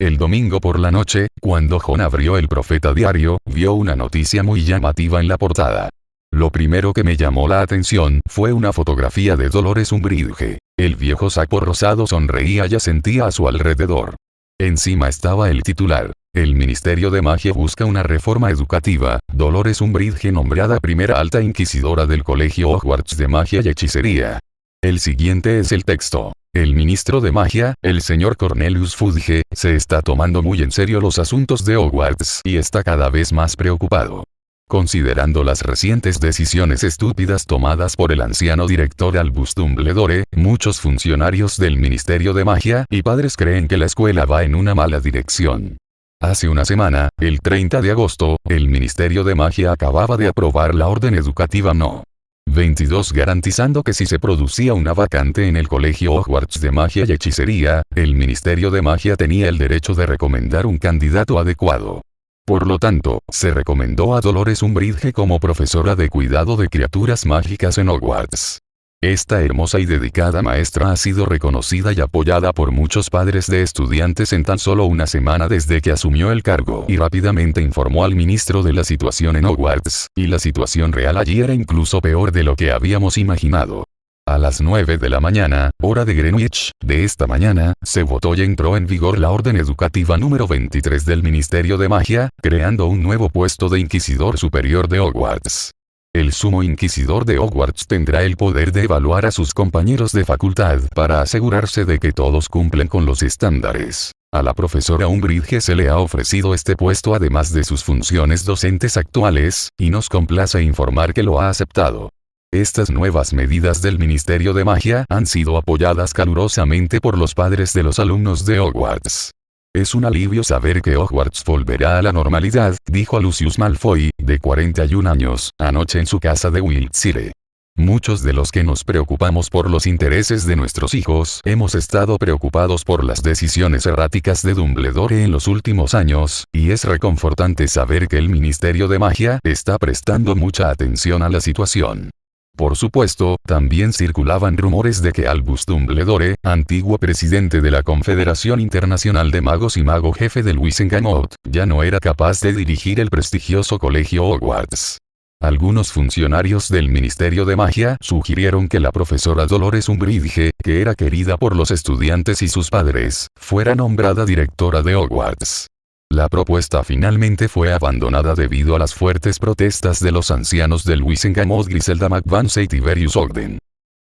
B: El domingo por la noche, cuando Ron abrió el Profeta Diario, vio una noticia muy llamativa en la portada. Lo primero que me llamó la atención fue una fotografía de Dolores Umbridge. El viejo sapo rosado sonreía y asentía a su alrededor. Encima estaba el titular: el Ministerio de Magia busca una reforma educativa. Dolores Umbridge nombrada primera alta inquisidora del Colegio Hogwarts de Magia y Hechicería. El siguiente es el texto. El ministro de Magia, el señor Cornelius Fudge, se está tomando muy en serio los asuntos de Hogwarts y está cada vez más preocupado. Considerando las recientes decisiones estúpidas tomadas por el anciano director Albus Dumbledore, muchos funcionarios del Ministerio de Magia y padres creen que la escuela va en una mala dirección. Hace una semana, el 30 de agosto, el Ministerio de Magia acababa de aprobar la Orden Educativa No. 22 garantizando que si se producía una vacante en el Colegio Hogwarts de Magia y Hechicería, el Ministerio de Magia tenía el derecho de recomendar un candidato adecuado. Por lo tanto, se recomendó a Dolores Umbridge como profesora de cuidado de criaturas mágicas en Hogwarts. Esta hermosa y dedicada maestra ha sido reconocida y apoyada por muchos padres de estudiantes en tan solo una semana desde que asumió el cargo y rápidamente informó al ministro de la situación en Hogwarts, y la situación real allí era incluso peor de lo que habíamos imaginado. A las 9 de la mañana, hora de Greenwich, de esta mañana, se votó y entró en vigor la Orden Educativa número 23 del Ministerio de Magia, creando un nuevo puesto de Inquisidor Superior de Hogwarts. El Sumo Inquisidor de Hogwarts tendrá el poder de evaluar a sus compañeros de facultad para asegurarse de que todos cumplen con los estándares. A la profesora Umbridge se le ha ofrecido este puesto además de sus funciones docentes actuales, y nos complace informar que lo ha aceptado. Estas nuevas medidas del Ministerio de Magia han sido apoyadas calurosamente por los padres de los alumnos de Hogwarts. Es un alivio saber que Hogwarts volverá a la normalidad, dijo a Lucius Malfoy, de 41 años, anoche en su casa de Wiltshire. Muchos de los que nos preocupamos por los intereses de nuestros hijos hemos estado preocupados por las decisiones erráticas de Dumbledore en los últimos años, y es reconfortante saber que el Ministerio de Magia está prestando mucha atención a la situación. Por supuesto, también circulaban rumores de que Albus Dumbledore, antiguo presidente de la Confederación Internacional de Magos y mago jefe del Wizengamot, ya no era capaz de dirigir el prestigioso colegio Hogwarts. Algunos funcionarios del Ministerio de Magia sugirieron que la profesora Dolores Umbridge, que era querida por los estudiantes y sus padres, fuera nombrada directora de Hogwarts. La propuesta finalmente fue abandonada debido a las fuertes protestas de los ancianos del Wizengamot Griselda McVance y Tiberius Ogden.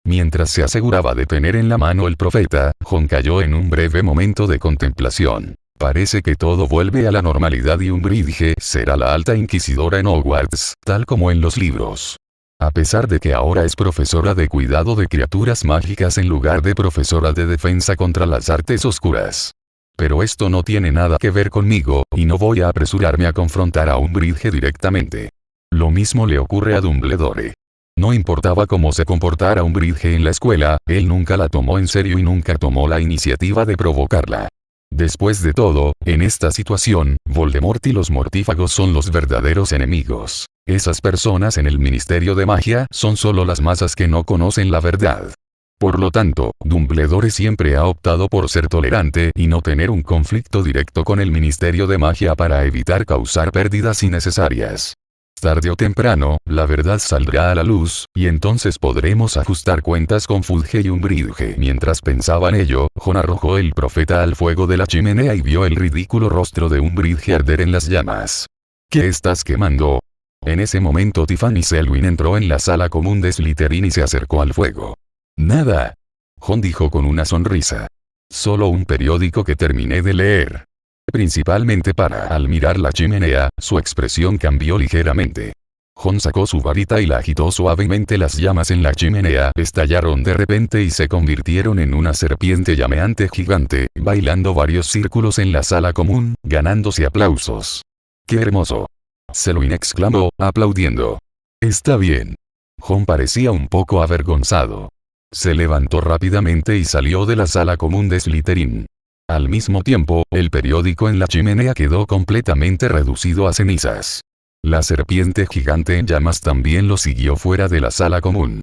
B: Mientras se aseguraba de tener en la mano el profeta, Ron cayó en un breve momento de contemplación. Parece que todo vuelve a la normalidad y Umbridge será la alta inquisidora en Hogwarts, tal como en los libros. A pesar de que ahora es profesora de cuidado de criaturas mágicas en lugar de profesora de defensa contra las artes oscuras. Pero esto no tiene nada que ver conmigo, y no voy a apresurarme a confrontar a Umbridge directamente. Lo mismo le ocurre a Dumbledore. No importaba cómo se comportara Umbridge en la escuela, él nunca la tomó en serio y nunca tomó la iniciativa de provocarla. Después de todo, en esta situación, Voldemort y los mortífagos son los verdaderos enemigos. Esas personas en el Ministerio de Magia son solo las masas que no conocen la verdad. Por lo tanto, Dumbledore siempre ha optado por ser tolerante y no tener un conflicto directo con el Ministerio de Magia para evitar causar pérdidas innecesarias. Tarde o temprano, la verdad saldrá a la luz, y entonces podremos ajustar cuentas con Fudge y Umbridge. Mientras pensaba en ello, Jon arrojó el profeta al fuego de la chimenea y vio el ridículo rostro de Umbridge arder en las llamas. ¿Qué estás quemando? En ese momento Tiffany Selwyn entró en la sala común de Slytherin y se acercó al fuego. Nada. Jon dijo con una sonrisa. Solo un periódico que terminé de leer. Principalmente al mirar la chimenea, su expresión cambió ligeramente. Jon sacó su varita y la agitó suavemente. Las llamas en la chimenea estallaron de repente y se convirtieron en una serpiente llameante gigante, bailando varios círculos en la sala común, ganándose aplausos. ¡Qué hermoso! Selwyn exclamó, aplaudiendo. Está bien. Jon parecía un poco avergonzado. Se levantó rápidamente y salió de la sala común de Slytherin. Al mismo tiempo, el periódico en la chimenea quedó completamente reducido a cenizas. La serpiente gigante en llamas también lo siguió fuera de la sala común.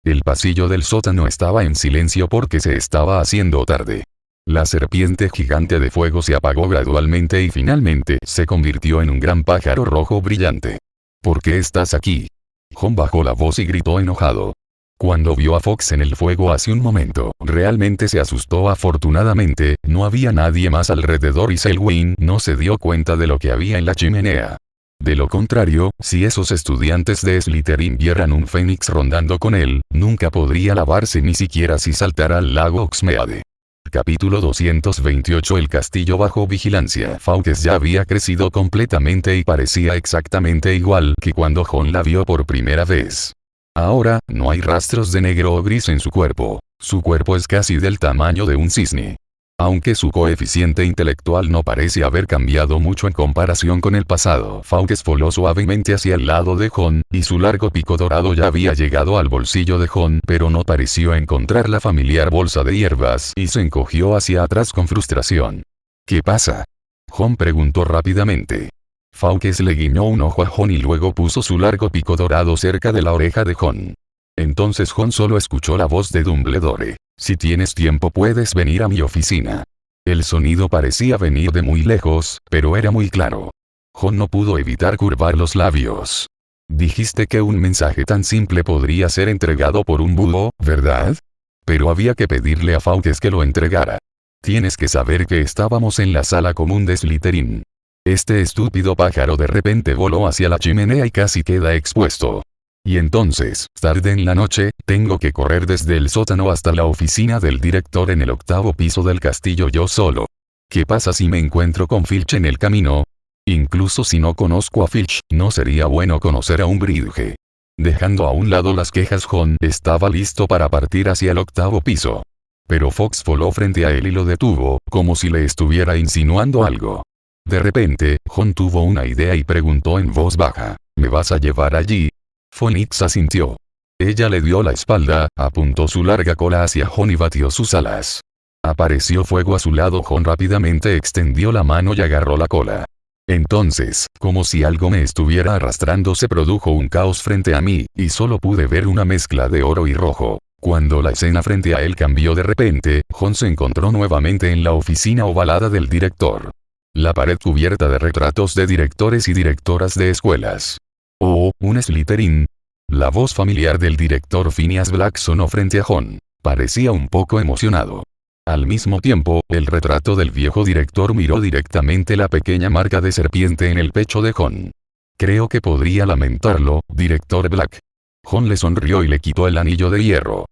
B: El pasillo del sótano estaba en silencio porque se estaba haciendo tarde. La serpiente gigante de fuego se apagó gradualmente y finalmente se convirtió en un gran pájaro rojo brillante. ¿Por qué estás aquí? Jon bajó la voz y gritó enojado. Cuando vio a Fox en el fuego hace un momento, realmente se asustó. Afortunadamente, no había nadie más alrededor y Selwyn no se dio cuenta de lo que había en la chimenea. De lo contrario, si esos estudiantes de Slytherin vieran un fénix rondando con él, nunca podría lavarse ni siquiera si saltara al lago Oxmeade. Capítulo 228. El castillo bajo vigilancia. Fawkes ya había crecido completamente y parecía exactamente igual que cuando Jon la vio por primera vez. Ahora, no hay rastros de negro o gris en su cuerpo. Su cuerpo es casi del tamaño de un cisne. Aunque su coeficiente intelectual no parece haber cambiado mucho en comparación con el pasado. Fawkes voló suavemente hacia el lado de Jon, y su largo pico dorado ya había llegado al bolsillo de Jon, pero no pareció encontrar la familiar bolsa de hierbas y se encogió hacia atrás con frustración. ¿Qué pasa? Jon preguntó rápidamente. Fawkes le guiñó un ojo a Jon y luego puso su largo pico dorado cerca de la oreja de Jon. Entonces Jon solo escuchó la voz de Dumbledore. Si tienes tiempo puedes venir a mi oficina. El sonido parecía venir de muy lejos, pero era muy claro. Jon no pudo evitar curvar los labios. Dijiste que un mensaje tan simple podría ser entregado por un búho, ¿verdad? Pero había que pedirle a Fawkes que lo entregara. Tienes que saber que estábamos en la sala común de Slytherin. Este estúpido pájaro de repente voló hacia la chimenea y casi queda expuesto. Y entonces, tarde en la noche, tengo que correr desde el sótano hasta la oficina del director en el 8º piso del castillo yo solo. ¿Qué pasa si me encuentro con Filch en el camino? Incluso si no conozco a Filch, no sería bueno conocer a Umbridge. Dejando a un lado las quejas, Jon estaba listo para partir hacia el 8º piso. Pero Fox voló frente a él y lo detuvo, como si le estuviera insinuando algo. De repente, Jon tuvo una idea y preguntó en voz baja, ¿me vas a llevar allí? Fonix asintió. Ella le dio la espalda, apuntó su larga cola hacia Jon y batió sus alas. Apareció fuego a su lado. Jon rápidamente extendió la mano y agarró la cola. Entonces, como si algo me estuviera arrastrando, se produjo un caos frente a mí, y solo pude ver una mezcla de oro y rojo. Cuando la escena frente a él cambió de repente, Jon se encontró nuevamente en la oficina ovalada del director. La pared cubierta de retratos de directores y directoras de escuelas. «Oh, un Slytherin». La voz familiar del director Phineas Black sonó frente a Jon. Parecía un poco emocionado. Al mismo tiempo, el retrato del viejo director miró directamente la pequeña marca de serpiente en el pecho de Jon. «Creo que podría lamentarlo, director Black». Jon le sonrió y le quitó el anillo de hierro.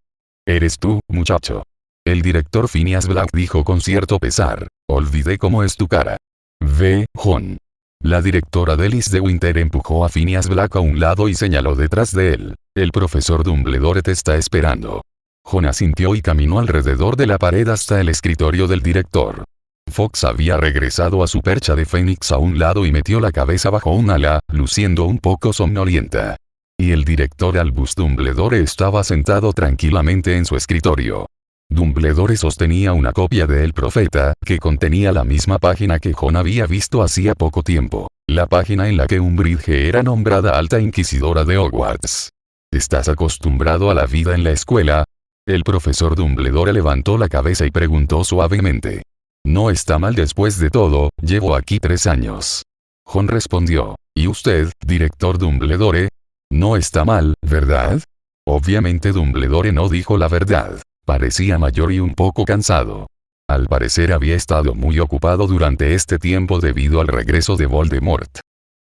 B: «¿Eres tú, muchacho?». El director Phineas Black dijo con cierto pesar. Olvidé cómo es tu cara. Ve, Jon. La directora Delis de Winter empujó a Phineas Black a un lado y señaló detrás de él. El profesor Dumbledore te está esperando. Jon asintió y caminó alrededor de la pared hasta el escritorio del director. Fox había regresado a su percha de Fénix a un lado y metió la cabeza bajo un ala, luciendo un poco somnolienta. Y el director Albus Dumbledore estaba sentado tranquilamente en su escritorio. Dumbledore sostenía una copia de El Profeta, que contenía la misma página que Jon había visto hacía poco tiempo, la página en la que Umbridge era nombrada Alta Inquisidora de Hogwarts. ¿Estás acostumbrado a la vida en la escuela? El profesor Dumbledore levantó la cabeza y preguntó suavemente. No está mal después de todo, llevo aquí 3 años. Jon respondió. ¿Y usted, director Dumbledore? No está mal, ¿verdad? Obviamente Dumbledore no dijo la verdad. Parecía mayor y un poco cansado. Al parecer había estado muy ocupado durante este tiempo debido al regreso de Voldemort.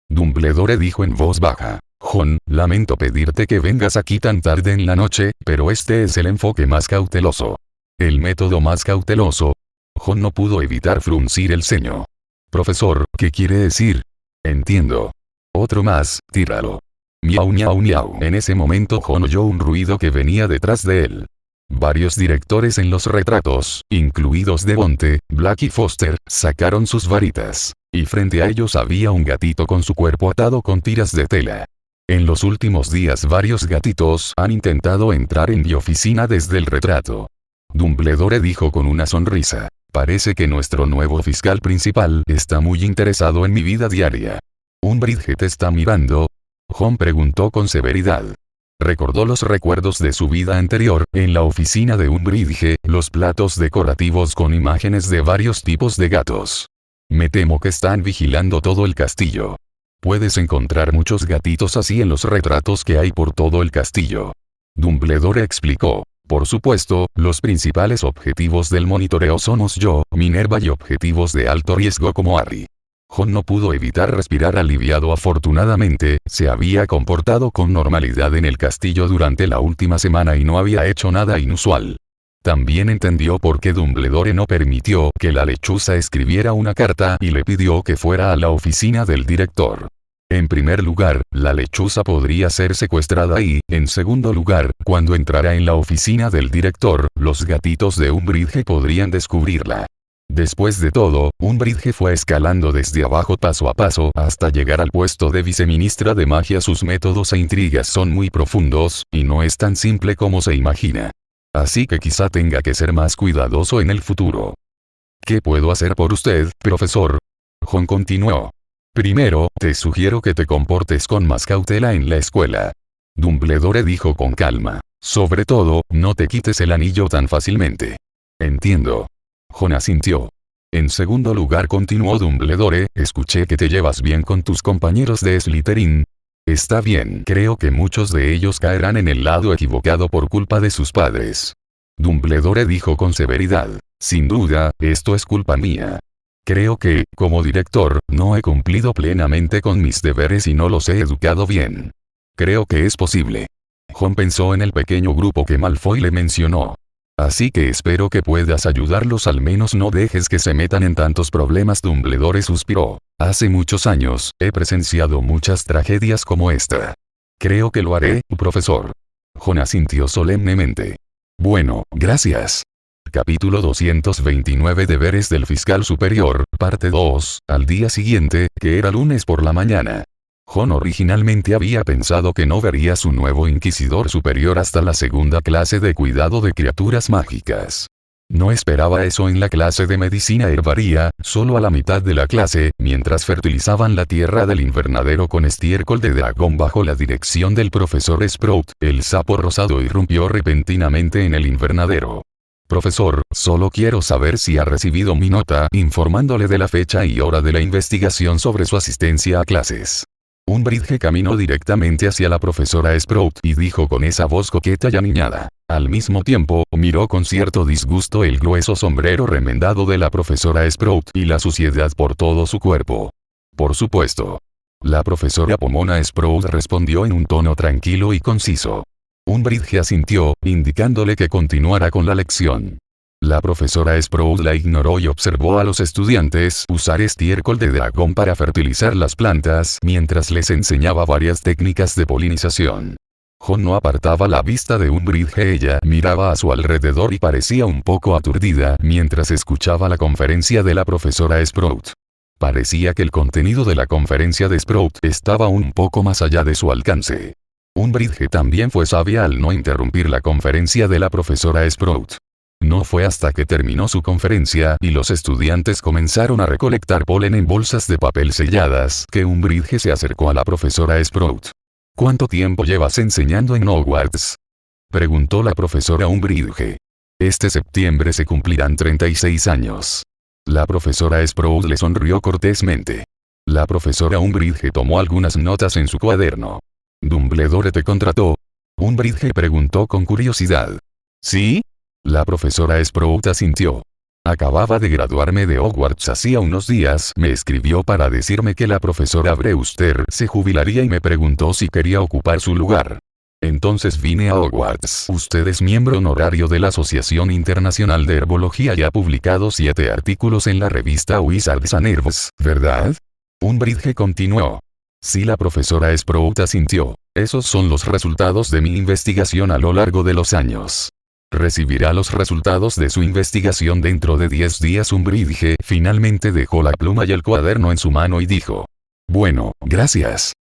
B: Dumbledore dijo en voz baja. Jon, lamento pedirte que vengas aquí tan tarde en la noche, pero este es el enfoque más cauteloso. El método más cauteloso. Jon no pudo evitar fruncir el ceño. Profesor, ¿qué quiere decir? Entiendo. Otro más, tíralo. Miau miau miau. En ese momento Jon oyó un ruido que venía detrás de él. Varios directores en los retratos, incluidos Devonte, Black y Foster, sacaron sus varitas. Y frente a ellos había un gatito con su cuerpo atado con tiras de tela. En los últimos días varios gatitos han intentado entrar en mi oficina desde el retrato. Dumbledore dijo con una sonrisa. Parece que nuestro nuevo fiscal principal está muy interesado en mi vida diaria. ¿Umbridge te está mirando? Jon preguntó con severidad. Recordó los recuerdos de su vida anterior, en la oficina de Umbridge, los platos decorativos con imágenes de varios tipos de gatos. Me temo que están vigilando todo el castillo. Puedes encontrar muchos gatitos así en los retratos que hay por todo el castillo. Dumbledore explicó. Por supuesto, los principales objetivos del monitoreo somos yo, Minerva y objetivos de alto riesgo como Harry. Jon no pudo evitar respirar aliviado. Afortunadamente, se había comportado con normalidad en el castillo durante la última semana y no había hecho nada inusual. También entendió por qué Dumbledore no permitió que la lechuza escribiera una carta y le pidió que fuera a la oficina del director. En primer lugar, la lechuza podría ser secuestrada y, en segundo lugar, cuando entrara en la oficina del director, los gatitos de Umbridge podrían descubrirla. Después de todo, Umbridge fue escalando desde abajo paso a paso hasta llegar al puesto de viceministra de magia. Sus métodos e intrigas son muy profundos, y no es tan simple como se imagina. Así que quizá tenga que ser más cuidadoso en el futuro. ¿Qué puedo hacer por usted, profesor? Jon continuó. Primero, te sugiero que te comportes con más cautela en la escuela. Dumbledore dijo con calma. Sobre todo, no te quites el anillo tan fácilmente. Entiendo. Jon asintió. En segundo lugar, continuó Dumbledore, escuché que te llevas bien con tus compañeros de Slytherin. Está bien, creo que muchos de ellos caerán en el lado equivocado por culpa de sus padres. Dumbledore dijo con severidad. Sin duda, esto es culpa mía. Creo que, como director, no he cumplido plenamente con mis deberes y no los he educado bien. Creo que es posible. Jon pensó en el pequeño grupo que Malfoy le mencionó. Así que espero que puedas ayudarlos, al menos no dejes que se metan en tantos problemas. Dumbledore suspiró. Hace muchos años, he presenciado muchas tragedias como esta. Creo que lo haré, profesor. Jon asintió solemnemente. Bueno, gracias. Capítulo 229. Deberes del fiscal superior, parte 2, al día siguiente, que era lunes por la mañana. Jon originalmente había pensado que no vería a su nuevo inquisidor superior hasta la segunda clase de cuidado de criaturas mágicas. No esperaba eso en la clase de medicina herbaria, solo a la mitad de la clase, mientras fertilizaban la tierra del invernadero con estiércol de dragón bajo la dirección del profesor Sprout, el sapo rosado irrumpió repentinamente en el invernadero. Profesor, solo quiero saber si ha recibido mi nota informándole de la fecha y hora de la investigación sobre su asistencia a clases. Umbridge caminó directamente hacia la profesora Sprout y dijo con esa voz coqueta y aniñada. Al mismo tiempo, miró con cierto disgusto el grueso sombrero remendado de la profesora Sprout y la suciedad por todo su cuerpo. Por supuesto. La profesora Pomona Sprout respondió en un tono tranquilo y conciso. Umbridge asintió, indicándole que continuara con la lección. La profesora Sprout la ignoró y observó a los estudiantes usar estiércol de dragón para fertilizar las plantas mientras les enseñaba varias técnicas de polinización. Jon no apartaba la vista de Umbridge. Ella miraba a su alrededor y parecía un poco aturdida mientras escuchaba la conferencia de la profesora Sprout. Parecía que el contenido de la conferencia de Sprout estaba un poco más allá de su alcance. Umbridge también fue sabia al no interrumpir la conferencia de la profesora Sprout. No fue hasta que terminó su conferencia y los estudiantes comenzaron a recolectar polen en bolsas de papel selladas que Umbridge se acercó a la profesora Sprout. ¿Cuánto tiempo llevas enseñando en Hogwarts?, preguntó la profesora Umbridge. Este septiembre se cumplirán 36 años. La profesora Sprout le sonrió cortésmente. La profesora Umbridge tomó algunas notas en su cuaderno. ¿Dumbledore te contrató?, Umbridge preguntó con curiosidad. ¿Sí? La profesora Sprout asintió. Acababa de graduarme de Hogwarts hacía unos días. Me escribió para decirme que la profesora Brewster se jubilaría y me preguntó si quería ocupar su lugar. Entonces vine a Hogwarts. Usted es miembro honorario de la Asociación Internacional de Herbología y ha publicado 7 artículos en la revista Wizards and Herbs, ¿verdad? Umbridge continuó. Sí, la profesora Sprout asintió. Esos son los resultados de mi investigación a lo largo de los años. Recibirá los resultados de su investigación dentro de 10 días. Umbridge finalmente dejó la pluma y el cuaderno en su mano y dijo. Bueno, gracias.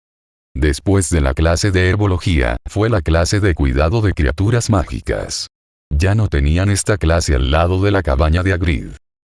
B: Después de la clase de herbología, fue la clase de cuidado de criaturas mágicas. Ya no tenían esta clase al lado de la cabaña de Hagrid.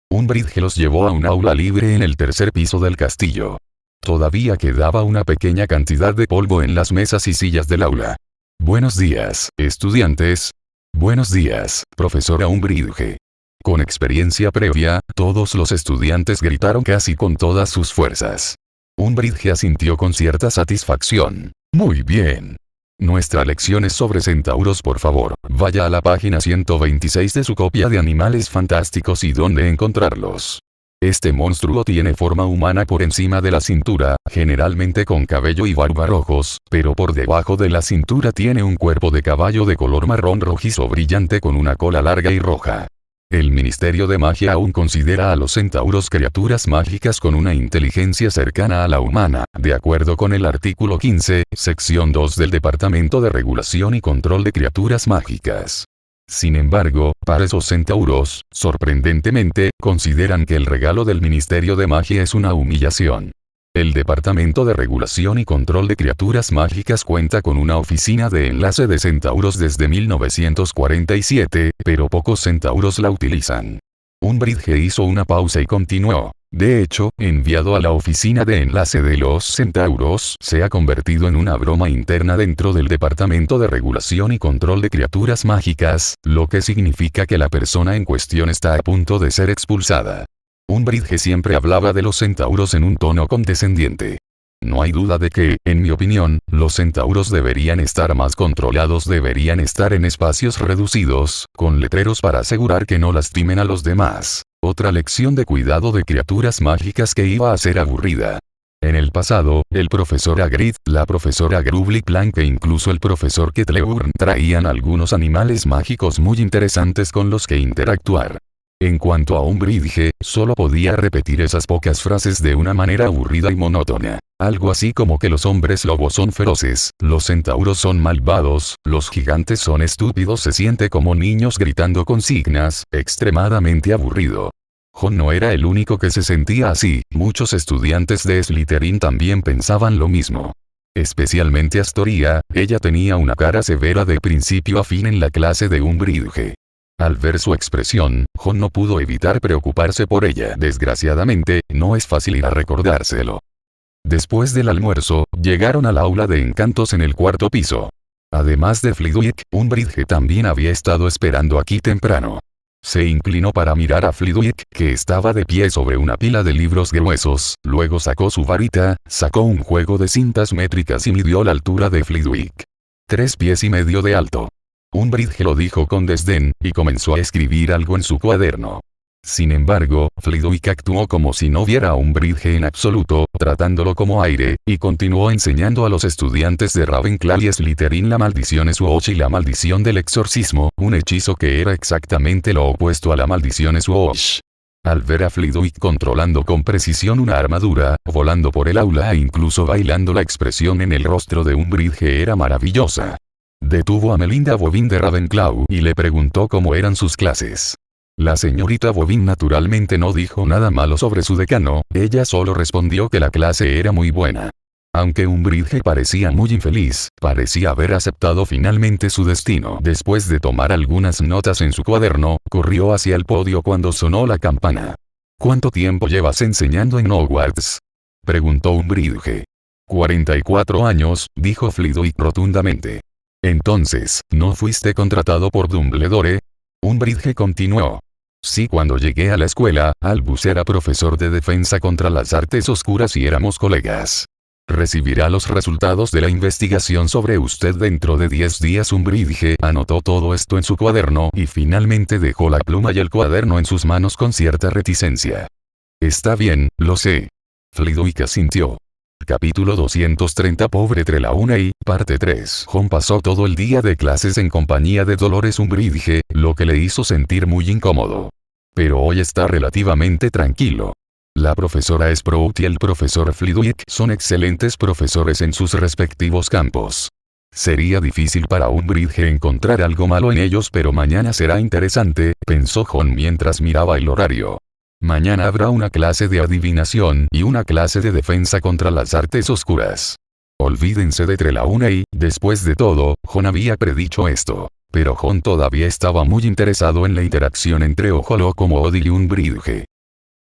B: Umbridge los llevó a un aula libre en el tercer piso del castillo. Todavía quedaba una pequeña cantidad de polvo en las mesas y sillas del aula. Buenos días, estudiantes. Buenos días, profesora Umbridge. Con experiencia previa, todos los estudiantes gritaron casi con todas sus fuerzas. Umbridge asintió con cierta satisfacción. Muy bien. Nuestra lección es sobre centauros. Por favor, vaya a la página 126 de su copia de Animales Fantásticos y dónde encontrarlos. Este monstruo tiene forma humana por encima de la cintura, generalmente con cabello y barba rojos, pero por debajo de la cintura tiene un cuerpo de caballo de color marrón rojizo brillante con una cola larga y roja. El Ministerio de Magia aún considera a los centauros criaturas mágicas con una inteligencia cercana a la humana, de acuerdo con el artículo 15, sección 2 del Departamento de Regulación y Control de Criaturas Mágicas. Sin embargo, para esos centauros, sorprendentemente, consideran que el regalo del Ministerio de Magia es una humillación. El Departamento de Regulación y Control de Criaturas Mágicas cuenta con una oficina de enlace de centauros desde 1947, pero pocos centauros la utilizan. Umbridge hizo una pausa y continuó. De hecho, enviado a la oficina de enlace de los centauros, se ha convertido en una broma interna dentro del Departamento de Regulación y Control de Criaturas Mágicas, lo que significa que la persona en cuestión está a punto de ser expulsada. Umbridge siempre hablaba de los centauros en un tono condescendiente. No hay duda de que, en mi opinión, los centauros deberían estar más controlados, deberían estar en espacios reducidos, con letreros para asegurar que no lastimen a los demás. Otra lección de cuidado de criaturas mágicas que iba a ser aburrida. En el pasado, el profesor Hagrid, la profesora Grubbly Plank e incluso el profesor Ketleburn traían algunos animales mágicos muy interesantes con los que interactuar. En cuanto a Umbridge, solo podía repetir esas pocas frases de una manera aburrida y monótona. Algo así como que los hombres lobos son feroces, los centauros son malvados, los gigantes son estúpidos. Se siente como niños gritando consignas, extremadamente aburrido. Jon no era el único que se sentía así, muchos estudiantes de Slytherin también pensaban lo mismo. Especialmente Astoria, ella tenía una cara severa de principio a fin en la clase de Umbridge. Al ver su expresión, Jon no pudo evitar preocuparse por ella. Desgraciadamente, no es fácil ir a recordárselo. Después del almuerzo, llegaron al aula de encantos en el cuarto piso. Además de Flitwick, Umbridge también había estado esperando aquí temprano. Se inclinó para mirar a Flitwick, que estaba de pie sobre una pila de libros gruesos, luego sacó su varita, sacó un juego de cintas métricas y midió la altura de Flitwick. 3,5 pies de alto. Umbridge lo dijo con desdén, y comenzó a escribir algo en su cuaderno. Sin embargo, Flitwick actuó como si no viera a Umbridge en absoluto, tratándolo como aire, y continuó enseñando a los estudiantes de Ravenclaw y Slytherin la maldición Swoosh y la maldición del exorcismo, un hechizo que era exactamente lo opuesto a la maldición Swoosh. Al ver a Flitwick controlando con precisión una armadura, volando por el aula e incluso bailando, la expresión en el rostro de Umbridge era maravillosa. Detuvo a Melinda Bovin de Ravenclaw y le preguntó cómo eran sus clases. La señorita Bovin naturalmente no dijo nada malo sobre su decano, ella solo respondió que la clase era muy buena. Aunque Umbridge parecía muy infeliz, parecía haber aceptado finalmente su destino. Después de tomar algunas notas en su cuaderno, corrió hacia el podio cuando sonó la campana. ¿Cuánto tiempo llevas enseñando en Hogwarts?, preguntó Umbridge. 44 años, dijo Flitwick rotundamente. Entonces, ¿no fuiste contratado por Dumbledore? Umbridge continuó. Sí, cuando llegué a la escuela, Albus era profesor de defensa contra las artes oscuras y éramos colegas. Recibirá los resultados de la investigación sobre usted dentro de 10 días. Umbridge anotó todo esto en su cuaderno y finalmente dejó la pluma y el cuaderno en sus manos con cierta reticencia. Está bien, lo sé. Flitwick asintió. Capítulo 230. Pobre Trelawney, parte 3. Ron pasó todo el día de clases en compañía de Dolores Umbridge, lo que le hizo sentir muy incómodo. Pero hoy está relativamente tranquilo. La profesora Sprout y el profesor Flitwick son excelentes profesores en sus respectivos campos. Sería difícil para Umbridge encontrar algo malo en ellos, pero mañana será interesante, pensó Ron mientras miraba el horario. Mañana habrá una clase de adivinación y una clase de defensa contra las artes oscuras. Olvídense de Trelawney, después de todo, Ron había predicho esto. Pero Ron todavía estaba muy interesado en la interacción entre Ojo Loco Moody y Umbridge.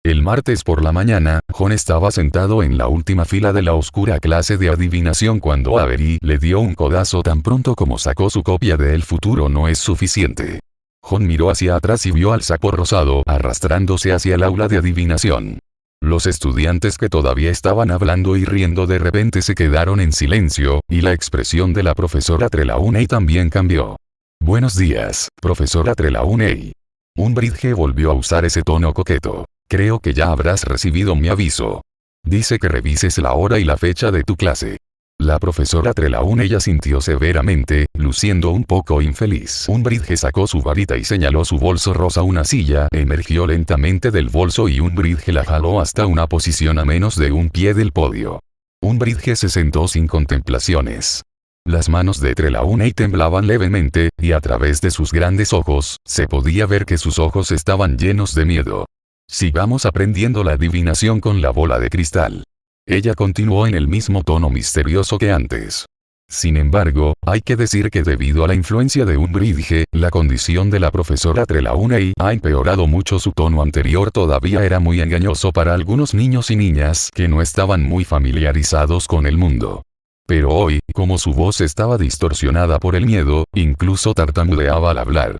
B: El martes por la mañana, Ron estaba sentado en la última fila de la oscura clase de adivinación cuando Avery le dio un codazo tan pronto como sacó su copia de El futuro no es suficiente. Ron miró hacia atrás y vio al sapo rosado arrastrándose hacia el aula de adivinación. Los estudiantes que todavía estaban hablando y riendo de repente se quedaron en silencio, y la expresión de la profesora Trelawney también cambió. Buenos días, profesora Trelawney. Umbridge volvió a usar ese tono coqueto. Creo que ya habrás recibido mi aviso. Dice que revises la hora y la fecha de tu clase. La profesora Trelawney asintió severamente, luciendo un poco infeliz. Umbridge sacó su varita y señaló su bolso rosa. Una silla emergió lentamente del bolso y Umbridge la jaló hasta una posición a menos de un pie del podio. Umbridge se sentó sin contemplaciones. Las manos de Trelawney temblaban levemente, y a través de sus grandes ojos, se podía ver que sus ojos estaban llenos de miedo. Sigamos aprendiendo la adivinación con la bola de cristal. Ella continuó en el mismo tono misterioso que antes. Sin embargo, hay que decir que debido a la influencia de Umbridge, la condición de la profesora Trelawney ha empeorado mucho. Su tono anterior todavía era muy engañoso para algunos niños y niñas que no estaban muy familiarizados con el mundo. Pero hoy, como su voz estaba distorsionada por el miedo, incluso tartamudeaba al hablar.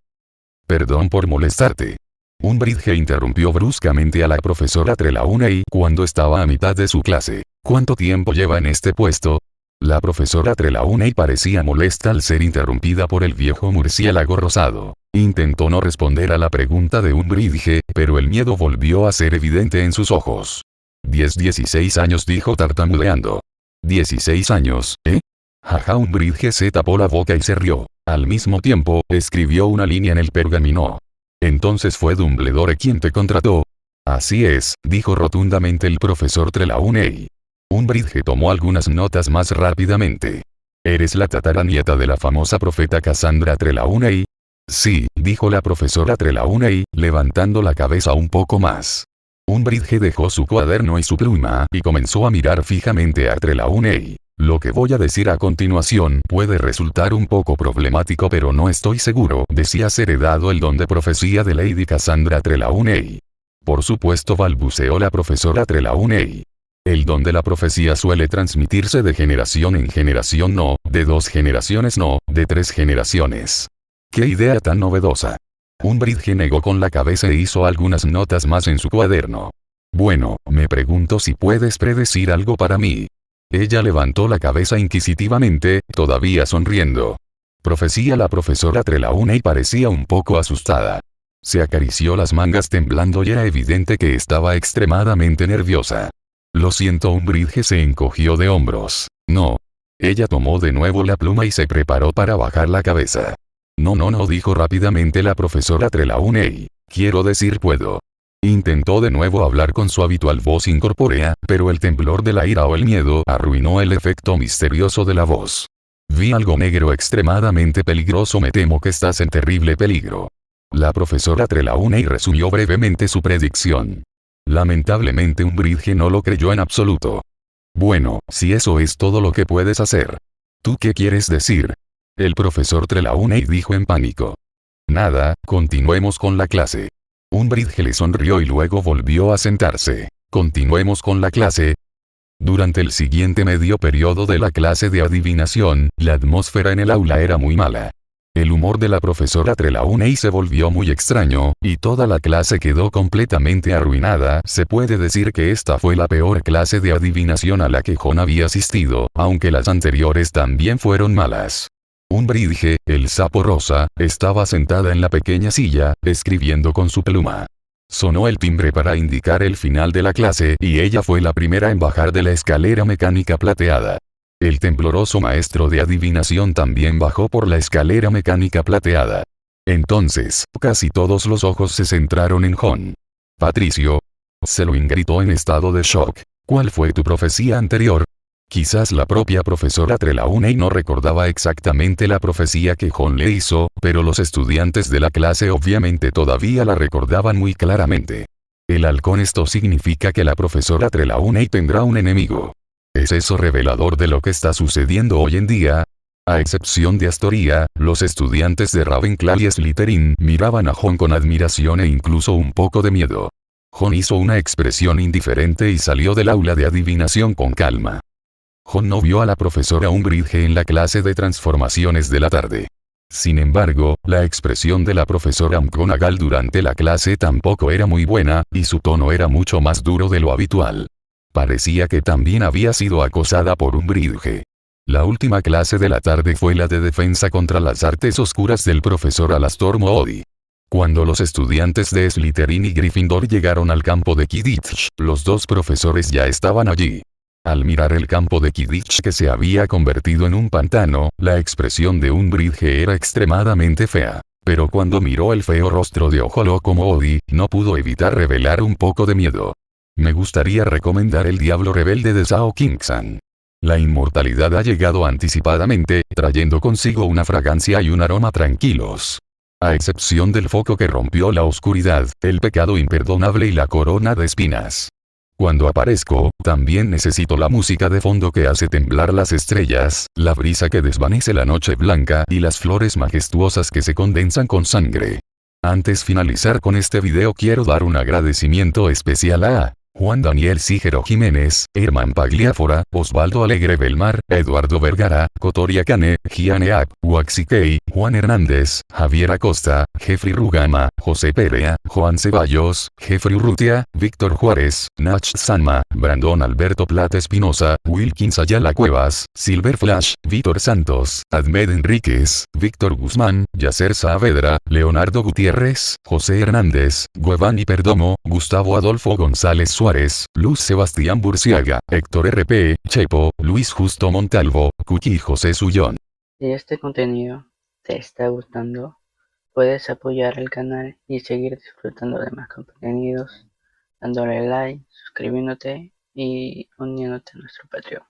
B: Perdón por molestarte. Umbridge interrumpió bruscamente a la profesora Trelawney cuando estaba a mitad de su clase. ¿Cuánto tiempo lleva en este puesto? La profesora Trelawney parecía molesta al ser interrumpida por el viejo murciélago rosado. Intentó no responder a la pregunta de Umbridge, pero el miedo volvió a ser evidente en sus ojos. 16 años, dijo tartamudeando. 16 años, ¿eh? Jaja. Umbridge se tapó la boca y se rió. Al mismo tiempo, escribió una línea en el pergamino. ¿Entonces fue Dumbledore quien te contrató? Así es, dijo rotundamente el profesor Trelawney. Umbridge tomó algunas notas más rápidamente. ¿Eres la tataranieta de la famosa profeta Cassandra Trelawney? Sí, dijo la profesora Trelawney, levantando la cabeza un poco más. Umbridge dejó su cuaderno y su pluma y comenzó a mirar fijamente a Trelawney. Lo que voy a decir a continuación puede resultar un poco problemático, pero no estoy seguro de si has heredado el don de profecía de Lady Cassandra Trelawney. Por supuesto, balbuceó la profesora Trelawney. El don de la profecía suele transmitirse de generación en generación, no, de 2 generaciones, no, de 3 generaciones. ¡Qué idea tan novedosa! Umbridge negó con la cabeza e hizo algunas notas más en su cuaderno. Bueno, me pregunto si puedes predecir algo para mí. Ella levantó la cabeza inquisitivamente, todavía sonriendo. Profecía. La profesora Trelawney parecía un poco asustada. Se acarició las mangas temblando y era evidente que estaba extremadamente nerviosa. Lo siento, Umbridge se encogió de hombros. No. Ella tomó de nuevo la pluma y se preparó para bajar la cabeza. No, dijo rápidamente la profesora Trelawney. Quiero decir puedo. Intentó de nuevo hablar con su habitual voz incorpórea, pero el temblor de la ira o el miedo arruinó el efecto misterioso de la voz. Vi algo negro extremadamente peligroso, me temo que estás en terrible peligro. La profesora Trelawney resumió brevemente su predicción. Lamentablemente Umbridge no lo creyó en absoluto. Bueno, si eso es todo lo que puedes hacer. ¿Tú qué quieres decir? El profesor Trelawney dijo en pánico. Nada, continuemos con la clase. Umbridge le sonrió y luego volvió a sentarse. Continuemos con la clase. Durante el siguiente medio periodo de la clase de adivinación, la atmósfera en el aula era muy mala. El humor de la profesora Trelawney se volvió muy extraño, y toda la clase quedó completamente arruinada. Se puede decir que esta fue la peor clase de adivinación a la que Jon había asistido, aunque las anteriores también fueron malas. Umbridge, el sapo rosa, estaba sentada en la pequeña silla, escribiendo con su pluma. Sonó el timbre para indicar el final de la clase y ella fue la primera en bajar de la escalera mecánica plateada. El tembloroso maestro de adivinación también bajó por la escalera mecánica plateada. Entonces, casi todos los ojos se centraron en Jon. Patricio. Selwyn gritó en estado de shock. ¿Cuál fue tu profecía anterior? Quizás la propia profesora Trelawney no recordaba exactamente la profecía que Jon le hizo, pero los estudiantes de la clase obviamente todavía la recordaban muy claramente. El halcón, esto significa que la profesora Trelawney tendrá un enemigo. ¿Es eso revelador de lo que está sucediendo hoy en día? A excepción de Astoria, los estudiantes de Ravenclaw y Slytherin miraban a Jon con admiración e incluso un poco de miedo. Jon hizo una expresión indiferente y salió del aula de adivinación con calma. Jon no vio a la profesora Umbridge en la clase de transformaciones de la tarde. Sin embargo, la expresión de la profesora McGonagall durante la clase tampoco era muy buena, y su tono era mucho más duro de lo habitual. Parecía que también había sido acosada por Umbridge. La última clase de la tarde fue la de defensa contra las artes oscuras del profesor Alastor Moody. Cuando los estudiantes de Slytherin y Gryffindor llegaron al campo de Quidditch, los dos profesores ya estaban allí. Al mirar el campo de Quidditch que se había convertido en un pantano, la expresión de Umbridge era extremadamente fea. Pero cuando miró el feo rostro de Ojo Loco Moody, no pudo evitar revelar un poco de miedo. Me gustaría recomendar El Diablo Rebelde de Zhao Qingsan. La inmortalidad ha llegado anticipadamente, trayendo consigo una fragancia y un aroma tranquilos. A excepción del foco que rompió la oscuridad, el pecado imperdonable y la corona de espinas. Cuando aparezco, también necesito la música de fondo que hace temblar las estrellas, la brisa que desvanece la noche blanca y las flores majestuosas que se condensan con sangre. Antes de finalizar con este video, quiero dar un agradecimiento especial a Juan Daniel Sigero Jiménez, Herman Pagliafora, Osvaldo Alegre Belmar, Eduardo Vergara, Cotoria Cane, Gianeac, Waxikei, Juan Hernández, Javier Acosta, Jeffrey Rugama, José Perea, Juan Ceballos, Jeffrey Urrutia, Víctor Juárez, Nach Sanma, Brandon Alberto Plata Espinosa, Wilkins Ayala Cuevas, Silver Flash, Víctor Santos, Admed Enríquez, Víctor Guzmán, Yacer Saavedra, Leonardo Gutiérrez, José Hernández, Guevani Perdomo, Gustavo Adolfo González Suárez, Luz Sebastián Burciaga, Héctor RP, Chepo, Luis Justo Montalvo, Cuchi y José Sullón.
A: Si este contenido te está gustando, puedes apoyar el canal y seguir disfrutando de más contenidos, dándole like, suscribiéndote y uniéndote a nuestro Patreon.